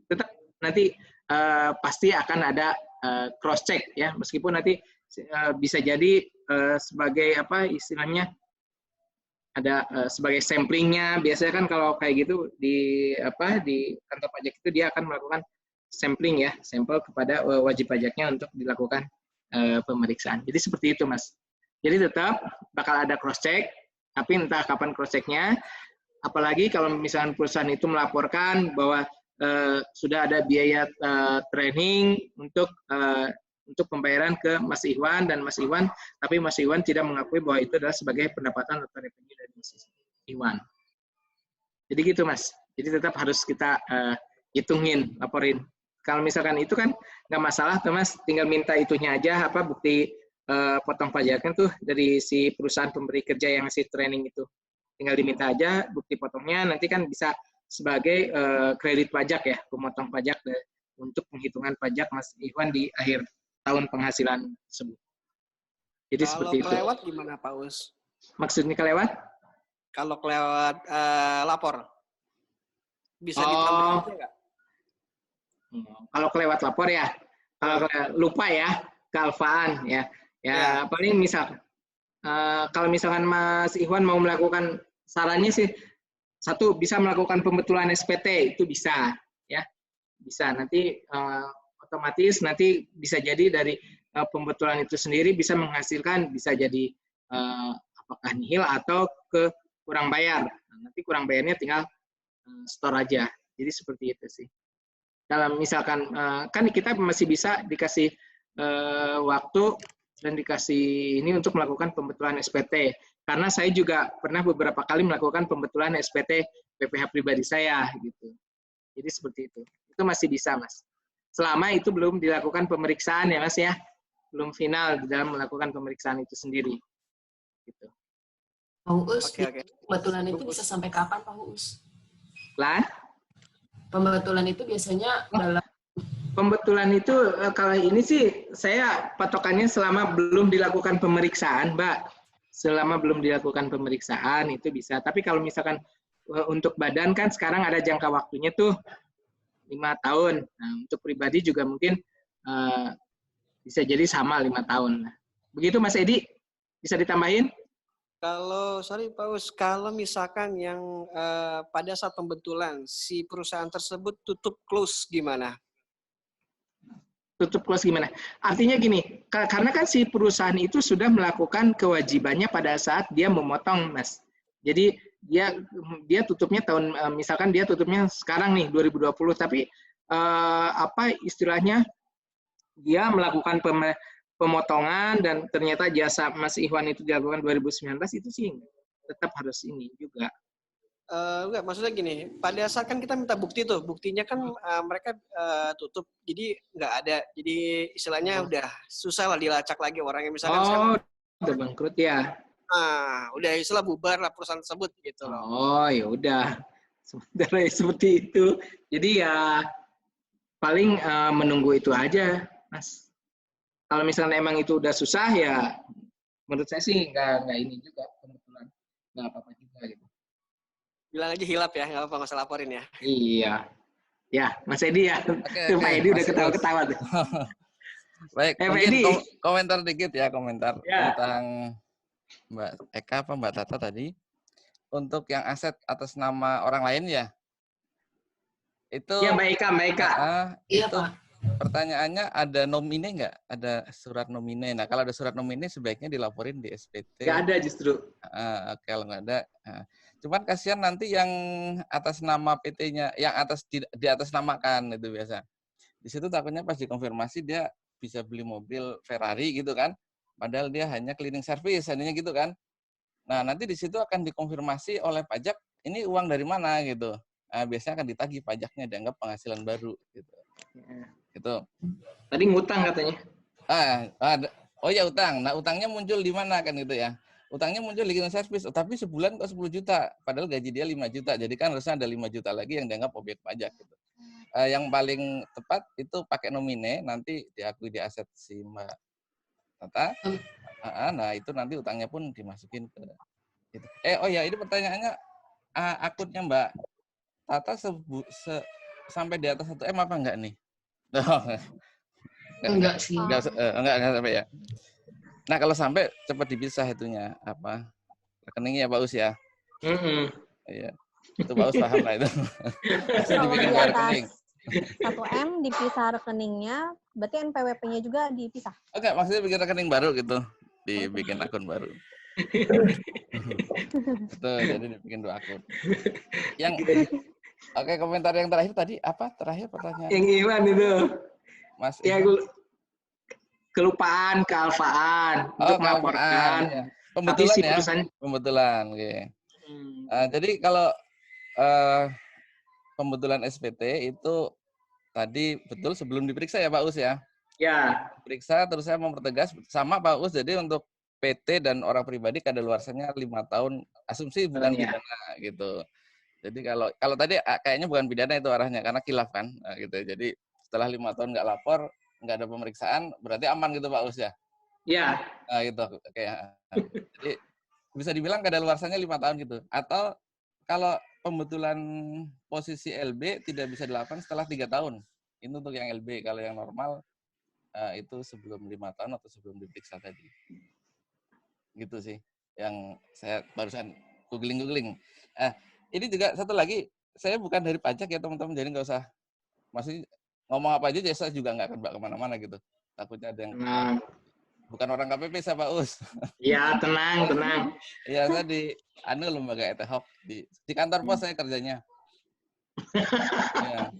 Tetap nanti pasti akan ada cross check ya, meskipun nanti bisa jadi sebagai istilahnya ada sebagai samplingnya. Biasanya kan kalau kayak gitu di kantor pajak itu dia akan melakukan sampling ya, sampel kepada wajib pajaknya untuk dilakukan pemeriksaan. Jadi seperti itu Mas. Jadi tetap bakal ada cross check, tapi entah kapan cross checknya. Apalagi kalau misalnya perusahaan itu melaporkan bahwa sudah ada biaya training untuk pembayaran ke Mas Ikhwan dan Mas Ikhwan, tapi Mas Ikhwan tidak mengakui bahwa itu adalah sebagai pendapatan atau revenue dari Mas Ikhwan. Jadi gitu Mas. Jadi tetap harus kita hitungin, laporin. Kalau misalkan itu kan nggak masalah tuh Mas, tinggal minta itunya aja bukti potong pajaknya tuh dari si perusahaan pemberi kerja yang ngasih training itu. Tinggal diminta aja bukti potongnya, nanti kan bisa sebagai kredit pajak ya, pemotong pajak untuk penghitungan pajak Mas Ikhwan di akhir tahun penghasilan tersebut. Jadi kalau seperti itu. Kalau kelewat gimana Pak Us? Maksudnya kelewat? Kalau kelewat lapor, bisa ditambahin nggak? Kalau kelewat lapor ya, kalau lupa ya, kealfaan ya. Ya paling misal kalau misalkan Mas Ikhwan mau melakukan, sarannya sih satu, bisa melakukan pembetulan SPT, itu bisa ya. Bisa nanti otomatis nanti bisa jadi dari pembetulan itu sendiri bisa menghasilkan, bisa jadi apakah nihil atau ke kurang bayar. Nah, nanti kurang bayarnya tinggal store aja. Jadi seperti itu sih. Dalam misalkan kan kita masih bisa dikasih waktu dan dikasih ini untuk melakukan pembetulan SPT. Karena saya juga pernah beberapa kali melakukan pembetulan SPT PPH pribadi saya gitu. Jadi seperti itu. Itu masih bisa, Mas. Selama itu belum dilakukan pemeriksaan ya, Mas ya. Belum final di dalam melakukan pemeriksaan itu sendiri. Gitu. Pak Uus, pembetulan itu bisa sampai kapan, Pak Uus? Lah? Pembetulan itu biasanya dalam... Pembetulan itu kalau ini sih saya patokannya selama belum dilakukan pemeriksaan, Mbak. Selama belum dilakukan pemeriksaan itu bisa. Tapi kalau misalkan untuk badan kan sekarang ada jangka waktunya tuh 5 tahun. Nah, untuk pribadi juga mungkin bisa jadi sama 5 tahun. Begitu Mas Edi, bisa ditambahin? Kalau, sorry Pak Us, kalau misalkan yang pada saat pembetulan si perusahaan tersebut tutup close gimana? Tutup close gimana? Artinya gini, karena kan si perusahaan itu sudah melakukan kewajibannya pada saat dia memotong, Mas. Jadi dia tutupnya tahun, misalkan dia tutupnya sekarang nih 2020, tapi apa istilahnya, dia melakukan pemotongan dan ternyata jasa Mas Ikhwan itu dilakukan 2019, itu sih tetap harus ini juga. Enggak, maksudnya gini, pada saat kan kita minta bukti tuh, buktinya kan mereka tutup, jadi nggak ada, jadi istilahnya udah susah lah dilacak lagi orangnya, misalkan udah bangkrut ya. Nah, udah istilah bubar lah perusahaan tersebut gitu loh. Oh, ya udah. Sementara seperti itu. Jadi ya paling menunggu itu aja, Mas. Kalau misalnya emang itu udah susah ya menurut saya sih nggak ini juga kebetulan. Nggak apa-apa juga gitu. Bilang aja hilap ya, nggak apa-apa, nggak usah laporin ya. Iya. Ya, Mas Edi ya. Oke, Pak Edi udah ketawa-ketawa tuh. Baik, mungkin komentar dikit ya, komentar tentang Mbak Eka apa Mbak Tata tadi. Untuk yang aset atas nama orang lain ya, itu ya Mbak Eka. Iya, itu Pak. Pertanyaannya ada nomine nggak? Ada surat nomine. Nah, kalau ada surat nomine sebaiknya dilaporin di SPT. Nggak ada justru. Kalau nggak ada. Cuman kasihan nanti yang atas nama PT-nya, yang di atas namakan itu biasa. Di situ takutnya pas dikonfirmasi dia bisa beli mobil Ferrari gitu kan. Padahal dia hanya cleaning service, hanya gitu kan. Nah, nanti di situ akan dikonfirmasi oleh pajak, ini uang dari mana gitu. Nah, biasanya akan ditagih pajaknya, dianggap penghasilan baru gitu. Gitu. Tadi ngutang katanya. Oh ya utang. Nah, utangnya muncul di mana kan gitu ya. Utangnya muncul di cleaning service, tapi sebulan kok 10 juta. Padahal gaji dia 5 juta. Jadi kan harusnya ada 5 juta lagi yang dianggap objek pajak gitu. Yang paling tepat itu pakai nomine, nanti diakui di aset si Mbak Tata. Nah, itu nanti utangnya pun dimasukin ke itu. Oh ya, ini pertanyaannya akunnya Mbak Tata sampai di atas 1M apa enggak nih? Enggak sih. Enggak sampai ya. Nah, kalau sampai cepat dipisah itunya apa? Rekeningnya Pak Us ya. Iya. Itu Pak Us paham lah itu. Kalau di atas 1M dipisah rekeningnya, berarti NPWP-nya juga dipisah? Enggak, maksudnya bikin rekening baru gitu. Dibikin akun baru. Betul, jadi dibikin 2 akun. Oke, komentar yang terakhir tadi apa? Terakhir pertanyaan. Yang Iwan itu. Mas ya, kelupaan, kealfaan untuk melaporkan. Ya. Pembetulan ya. Pembetulan, oke. Jadi kalau pembetulan SPT itu tadi betul sebelum diperiksa ya Pak Us ya? Ya. Periksa, terus saya mempertegas sama Pak Us, jadi untuk PT dan orang pribadi kadaluarsanya 5 tahun, asumsi bukan pidana gitu. Jadi kalau tadi kayaknya bukan pidana itu arahnya, karena khilaf kan, gitu. Jadi setelah 5 tahun nggak lapor, nggak ada pemeriksaan, berarti aman gitu Pak Us ya? Iya. Nah gitu, oke. Jadi bisa dibilang kadaluarsanya 5 tahun gitu. Atau kalau pembetulan posisi LB tidak bisa dilakukan setelah 3 tahun. Itu untuk yang LB, kalau yang normal itu sebelum 5 tahun atau sebelum diperiksa tadi. Gitu sih yang saya barusan googling. Ini juga satu lagi, saya bukan dari pajak ya teman-teman, jadi nggak usah, maksudnya ngomong apa aja saya juga nggak akan bawa kemana-mana gitu. Takutnya ada yang bukan orang KPP saya Pak Us. Iya, tenang. Iya, saya di lembaga ETHOK di kantor pos saya kerjanya. Ya.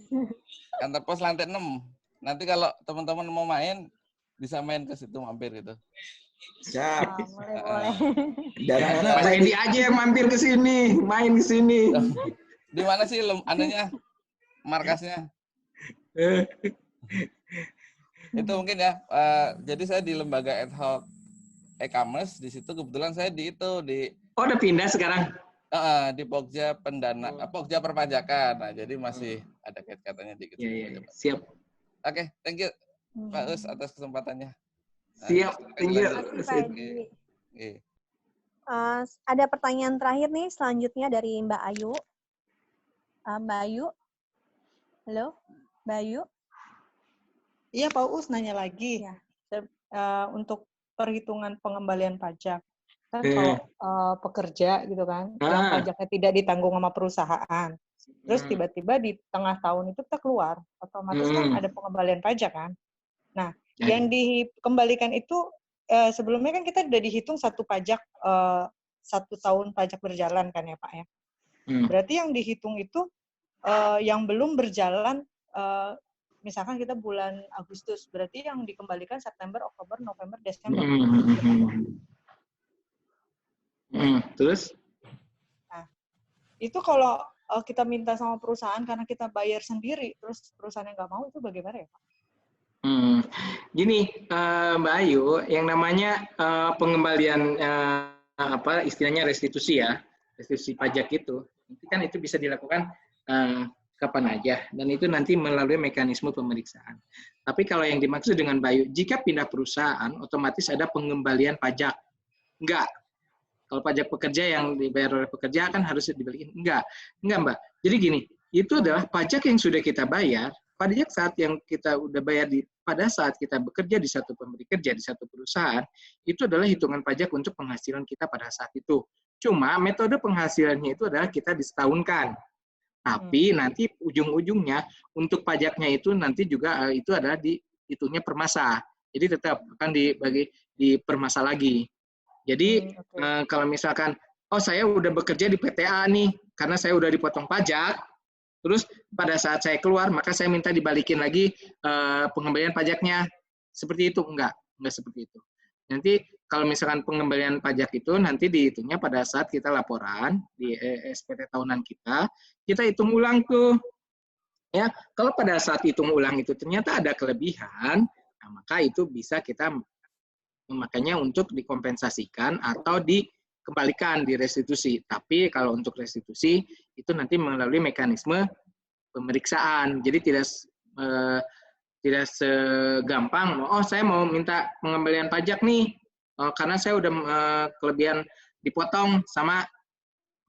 Kantor pos lantai 6. Nanti kalau teman-teman mau main bisa main ke situ mampir gitu. Siap. Boleh. Daerah mana? Mas Edi aja yang mampir ke sini, main ke sini. Di mana sih anunya? Markasnya? Itu mungkin ya. Jadi saya di lembaga ETHOK e-commerce, di situ kebetulan saya di Oh, udah pindah sekarang? Di Pokja Pokja Perpajakan. Nah, jadi masih ada kaitannya dikit. Iya. Siap. Oke, thank you Pak Us atas kesempatannya. Siap, thank you. Ada pertanyaan terakhir nih, selanjutnya dari Mbak Ayu. Mbak Ayu, halo, Mbak Ayu. Iya, Pak Us nanya lagi. Ya. Untuk perhitungan pengembalian pajak. Kan kalau pekerja gitu kan, yang pajaknya tidak ditanggung sama perusahaan. Terus tiba-tiba di tengah tahun itu kita keluar, otomatis kan ada pengembalian pajak kan. Nah, yang dikembalikan itu sebelumnya kan kita udah dihitung satu tahun pajak berjalan kan ya Pak ya. Berarti yang dihitung itu yang belum berjalan, misalkan kita bulan Agustus, berarti yang dikembalikan September, Oktober, November, Desember. Terus? Nah, itu kalau kita minta sama perusahaan karena kita bayar sendiri, terus perusahaan yang nggak mau, itu bagaimana ya Pak? Gini, Mbak Ayu, yang namanya pengembalian istilahnya restitusi ya, restitusi pajak itu kan itu bisa dilakukan kapan aja, dan itu nanti melalui mekanisme pemeriksaan. Tapi kalau yang dimaksud dengan Mbak Ayu, jika pindah perusahaan, otomatis ada pengembalian pajak. Enggak. Kalau pajak pekerja yang dibayar oleh pekerja kan harus dibalikin. Enggak Mbak. Jadi gini, itu adalah pajak yang sudah kita bayar, pajak saat yang kita udah bayar pada saat kita bekerja di satu pemberi kerja di satu perusahaan, itu adalah hitungan pajak untuk penghasilan kita pada saat itu. Cuma metode penghasilannya itu adalah kita disetahunkan. Tapi nanti ujung-ujungnya untuk pajaknya itu nanti juga itu adalah dihitungnya per masa. Jadi tetap akan di per masa lagi. Jadi kalau misalkan, saya udah bekerja di PTA nih, karena saya udah dipotong pajak, terus pada saat saya keluar, maka saya minta dibalikin lagi pengembalian pajaknya. Seperti itu? Enggak seperti itu. Nanti kalau misalkan pengembalian pajak itu nanti dihitungnya pada saat kita laporan di SPT tahunan kita hitung ulang tuh. Ya, kalau pada saat hitung ulang itu ternyata ada kelebihan, nah maka itu bisa kita memakainya untuk dikompensasikan atau dikembalikan, direstitusi. Tapi kalau untuk restitusi itu nanti melalui mekanisme pemeriksaan. Jadi tidak segampang, saya mau minta pengembalian pajak nih, karena saya udah kelebihan dipotong sama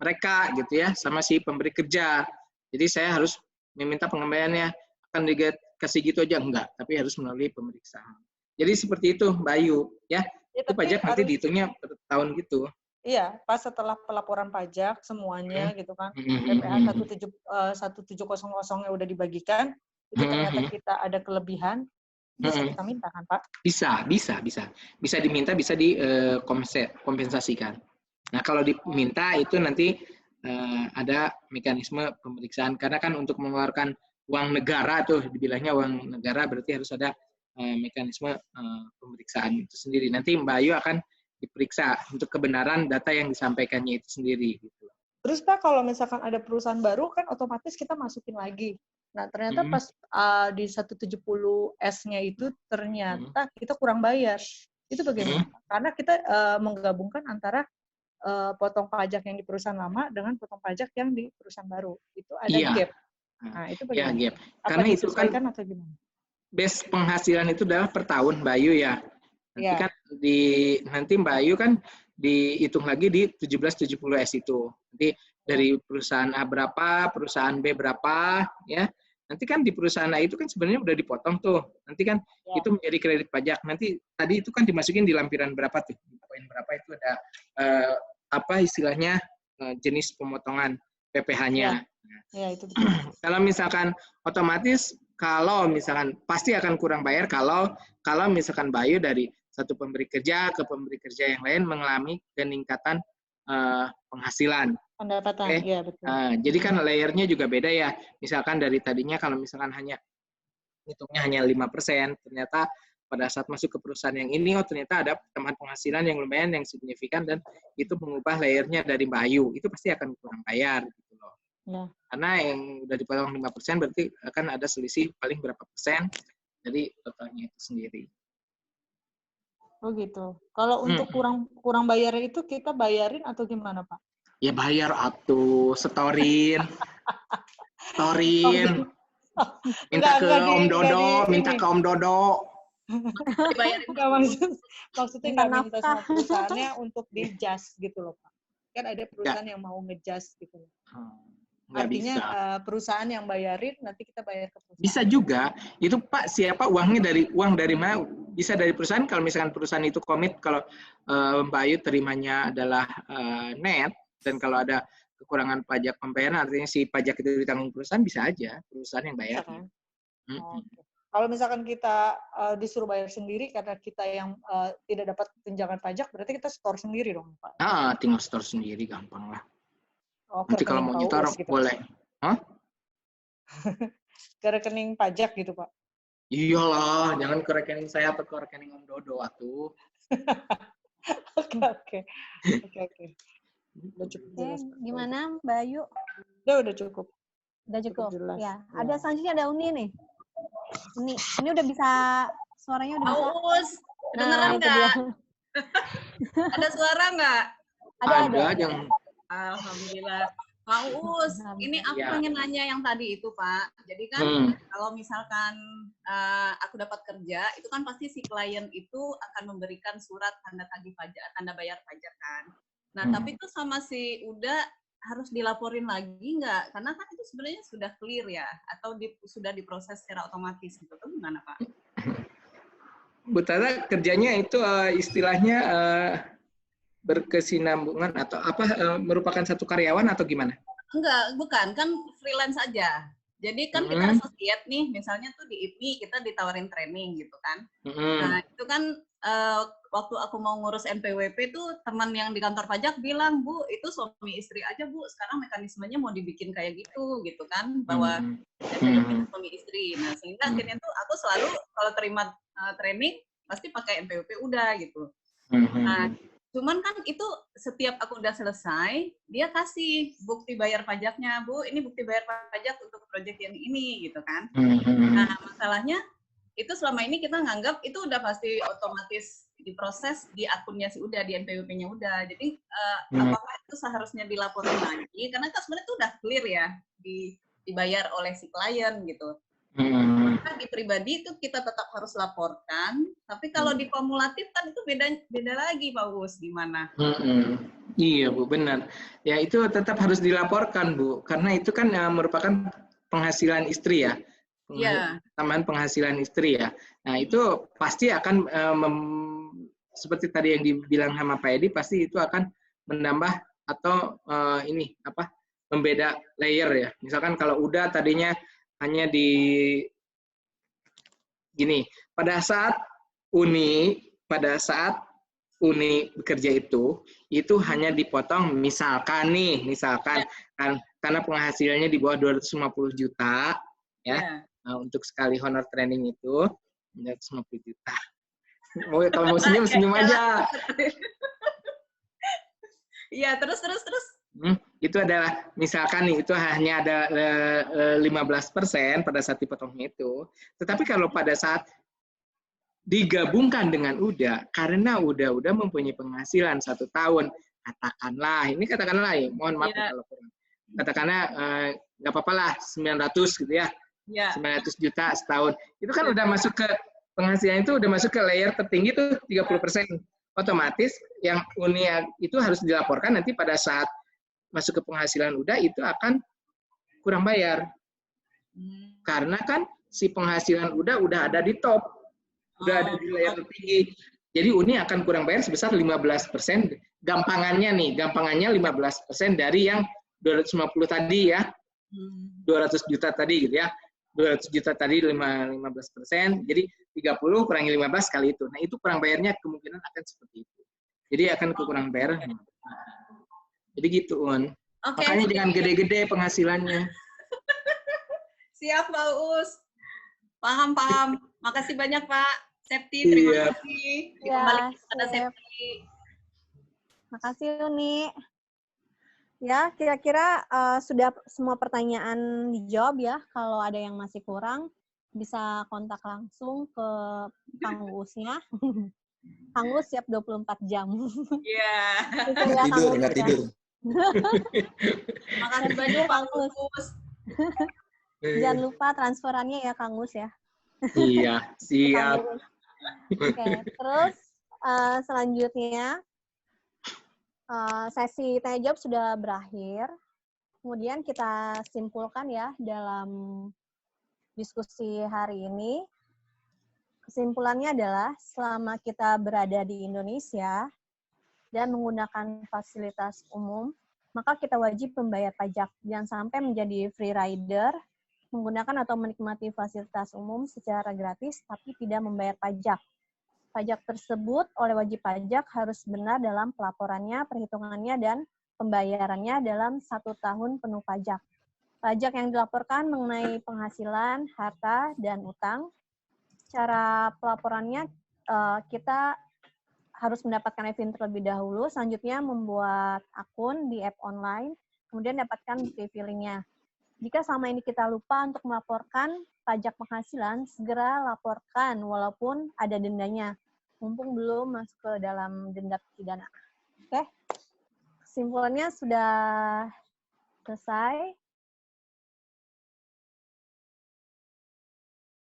mereka gitu ya, sama si pemberi kerja. Jadi saya harus meminta pengembaliannya, akan dikasih gitu aja enggak, tapi harus melalui pemeriksaan. Jadi seperti itu, Mbak Ayu, ya. Itu pajak nanti dihitungnya per tahun gitu. Iya, pas setelah pelaporan pajak semuanya gitu kan, PPh 1700-nya udah dibagikan, itu ternyata kita ada kelebihan, bisa kita minta kan Pak? Bisa diminta, bisa dikompensasikan. Nah kalau diminta itu nanti ada mekanisme pemeriksaan, karena kan untuk mengeluarkan uang negara tuh, dibilangnya uang negara berarti harus ada mekanisme pemeriksaan itu sendiri. Nanti Mbak Ayu akan diperiksa untuk kebenaran data yang disampaikannya itu sendiri. Gitu. Terus Pak, kalau misalkan ada perusahaan baru kan otomatis kita masukin lagi. Nah ternyata pas di 170S-nya itu ternyata kita kurang bayar. Itu bagaimana? Karena kita menggabungkan antara potong pajak yang di perusahaan lama dengan potong pajak yang di perusahaan baru. Itu ada gap. Nah itu bagaimana? Gap. Apa karena itu kan atau gimana? Base penghasilan itu adalah per tahun Mbak Ayu ya. Nanti kan nanti Mbak Ayu kan dihitung lagi di 1770S itu. Nanti dari perusahaan A berapa, perusahaan B berapa, ya. nanti kan di perusahaan A itu kan sebenarnya udah dipotong tuh. Nanti kan itu menjadi kredit pajak. Nanti tadi itu kan dimasukin di lampiran berapa tuh? Poin berapa itu ada apa istilahnya jenis pemotongan PPh-nya. Ya, itu betul. Kalau misalkan otomatis kalau misalkan pasti akan kurang bayar kalau misalkan Bayu dari satu pemberi kerja ke pemberi kerja yang lain mengalami peningkatan penghasilan. Pendapatan, ya betul. Jadi kan layernya juga beda ya. Misalkan dari tadinya kalau misalkan hitungnya hanya 5%, ternyata pada saat masuk ke perusahaan yang ini, ternyata ada tambahan penghasilan yang lumayan, yang signifikan, dan itu mengubah layernya dari Bayu. Itu pasti akan kurang bayar gitu loh. Ya. Karena yang udah dipotong 5% berarti akan ada selisih paling berapa persen dari totalnya itu sendiri. Oh gitu. Kalau untuk kurang bayarnya itu kita bayarin atau gimana, Pak? Ya bayar atuh, setorin. Minta ke Om Dodo, minta ke Om Dodo. Maksudnya nggak minta sama perusahaannya untuk di-adjust gitu loh, Pak. Kan ada perusahaan yang mau nge-adjust gitu loh. Artinya perusahaan yang bayarin, nanti kita bayar ke perusahaan. Bisa juga. Itu Pak, siapa uang dari mana? Bisa dari perusahaan. Kalau misalkan perusahaan itu komit, kalau Mbak Ayu terimanya adalah net, dan kalau ada kekurangan pajak pembayaran, artinya si pajak itu ditanggung perusahaan, bisa aja perusahaan yang bayar. Kalau misalkan kita disuruh bayar sendiri karena kita yang tidak dapat tunjangan pajak, berarti kita store sendiri dong, Pak? Tinggal store sendiri, gampang lah. Oh, nanti kalau mau nyetor gitu, boleh. Ke rekening pajak gitu, Pak? Iyalah, jangan ke rekening saya atau ke rekening Om Dodo atuh. Oke. Udah cukup jelas. Gimana, Mbak Ayu? Udah cukup. Udah cukup. Jelas. Ya. Ada selanjutnya ada Uni nih. Ini udah bisa, suaranya udah bisa. Aus, kedengeran nggak? Ada suara nggak? Ada. Alhamdulillah. Pak Uus, ini aku pengen nanya yang tadi itu, Pak. Jadi kan kalau misalkan aku dapat kerja, itu kan pasti si klien itu akan memberikan surat tanda tagih pajak, tanda bayar pajak kan. Nah, tapi itu sama si Uda harus dilaporin lagi nggak? Karena kan itu sebenarnya sudah clear ya, atau sudah diproses secara otomatis gitu. Itu gimana, Pak? Bu Tata kerjanya itu istilahnya berkesinambungan atau apa, merupakan satu karyawan atau gimana? Enggak, bukan, kan freelance aja. Jadi kan kita associate nih, misalnya tuh di IPMI kita ditawarin training gitu kan. Nah itu kan waktu aku mau ngurus NPWP tuh teman yang di kantor pajak bilang, Bu itu suami istri aja Bu, sekarang mekanismenya mau dibikin kayak gitu kan, bahwa suami istri. Nah sehingga akhirnya tuh aku selalu kalau terima training pasti pakai NPWP udah gitu. Nah cuman kan itu setiap aku udah selesai, dia kasih bukti bayar pajaknya, Bu, ini bukti bayar pajak untuk proyek yang ini, gitu kan. Nah, masalahnya, itu selama ini kita nganggap itu udah pasti otomatis diproses di akunnya si Uda, di NPWP-nya Uda. Jadi, apakah itu seharusnya dilaporin lagi? Karena kan sebenarnya itu udah clear ya, dibayar oleh si klien, gitu. Maka di pribadi itu kita tetap harus laporkan, tapi kalau di kumulatif kan itu beda lagi, Pak Us, gimana? Iya Bu, benar. Ya itu tetap harus dilaporkan Bu, karena itu kan merupakan penghasilan istri ya, tambahan penghasilan istri ya. Nah itu pasti akan seperti tadi yang dibilang sama Pak Edi, pasti itu akan menambah atau membeda layer ya. Misalkan kalau udah tadinya hanya di gini, pada saat Uni bekerja itu hanya dipotong misalkan kan karena penghasilannya di bawah 250 juta ya. Untuk sekali honor training itu 250 juta. Oh, kalau mau senyum aja. Iya, terus. Itu adalah misalkan nih itu hanya ada 15% pada saat dipotongnya itu. Tetapi kalau pada saat digabungkan dengan Uda, karena Uda mempunyai penghasilan 1 tahun, katakanlah ya, mohon maaf kalau kurang. Katakanlah nggak apa-apa lah 900 gitu ya. 900 juta setahun. Itu kan udah masuk ke penghasilan itu udah masuk ke layer tertinggi tuh 30%. Otomatis yang Uni itu harus dilaporkan nanti pada saat masuk ke penghasilan Uda itu akan kurang bayar. Karena kan si penghasilan udah ada di top, udah ada di layer tertinggi. Jadi Uni akan kurang bayar sebesar 15%. Gampangannya 15% dari yang 250 tadi ya. 200 juta tadi gitu ya. 200 juta tadi 15%, jadi 30 kurangi 15 kali itu. Nah, itu kurang bayarnya kemungkinan akan seperti itu. Jadi akan kurang bayar. Jadi gitu, Un. Makanya jangan gede-gede penghasilannya. Siap, Pak Uus. Paham. Makasih banyak, Pak Septi. Terima kasih. Kembali kepada Septi. Makasih, Uni. Ya, kira-kira sudah semua pertanyaan dijawab ya. Kalau ada yang masih kurang, bisa kontak langsung ke Kang Uusnya. Kang Uus siap 24 jam. Iya. Nggak tidur. Makasih banyak, Kang Uus. Jangan lupa transferannya ya, Kang Uus ya. Iya, siap. Oke, terus selanjutnya, sesi tanya jawab sudah berakhir. Kemudian kita simpulkan ya dalam diskusi hari ini. Kesimpulannya adalah selama kita berada di Indonesia dan menggunakan fasilitas umum, maka kita wajib membayar pajak. Jangan sampai menjadi free rider, menggunakan atau menikmati fasilitas umum secara gratis tapi tidak membayar pajak. Pajak tersebut oleh wajib pajak harus benar dalam pelaporannya, perhitungannya, dan pembayarannya dalam 1 tahun penuh pajak. Pajak yang dilaporkan mengenai penghasilan, harta, dan utang. Cara pelaporannya, kita harus mendapatkan e-filing terlebih dahulu, selanjutnya membuat akun di app online, kemudian dapatkan bukti filingnya. Jika selama ini kita lupa untuk melaporkan pajak penghasilan, segera laporkan walaupun ada dendanya, mumpung belum masuk ke dalam denda pidana. Oke, kesimpulannya sudah selesai.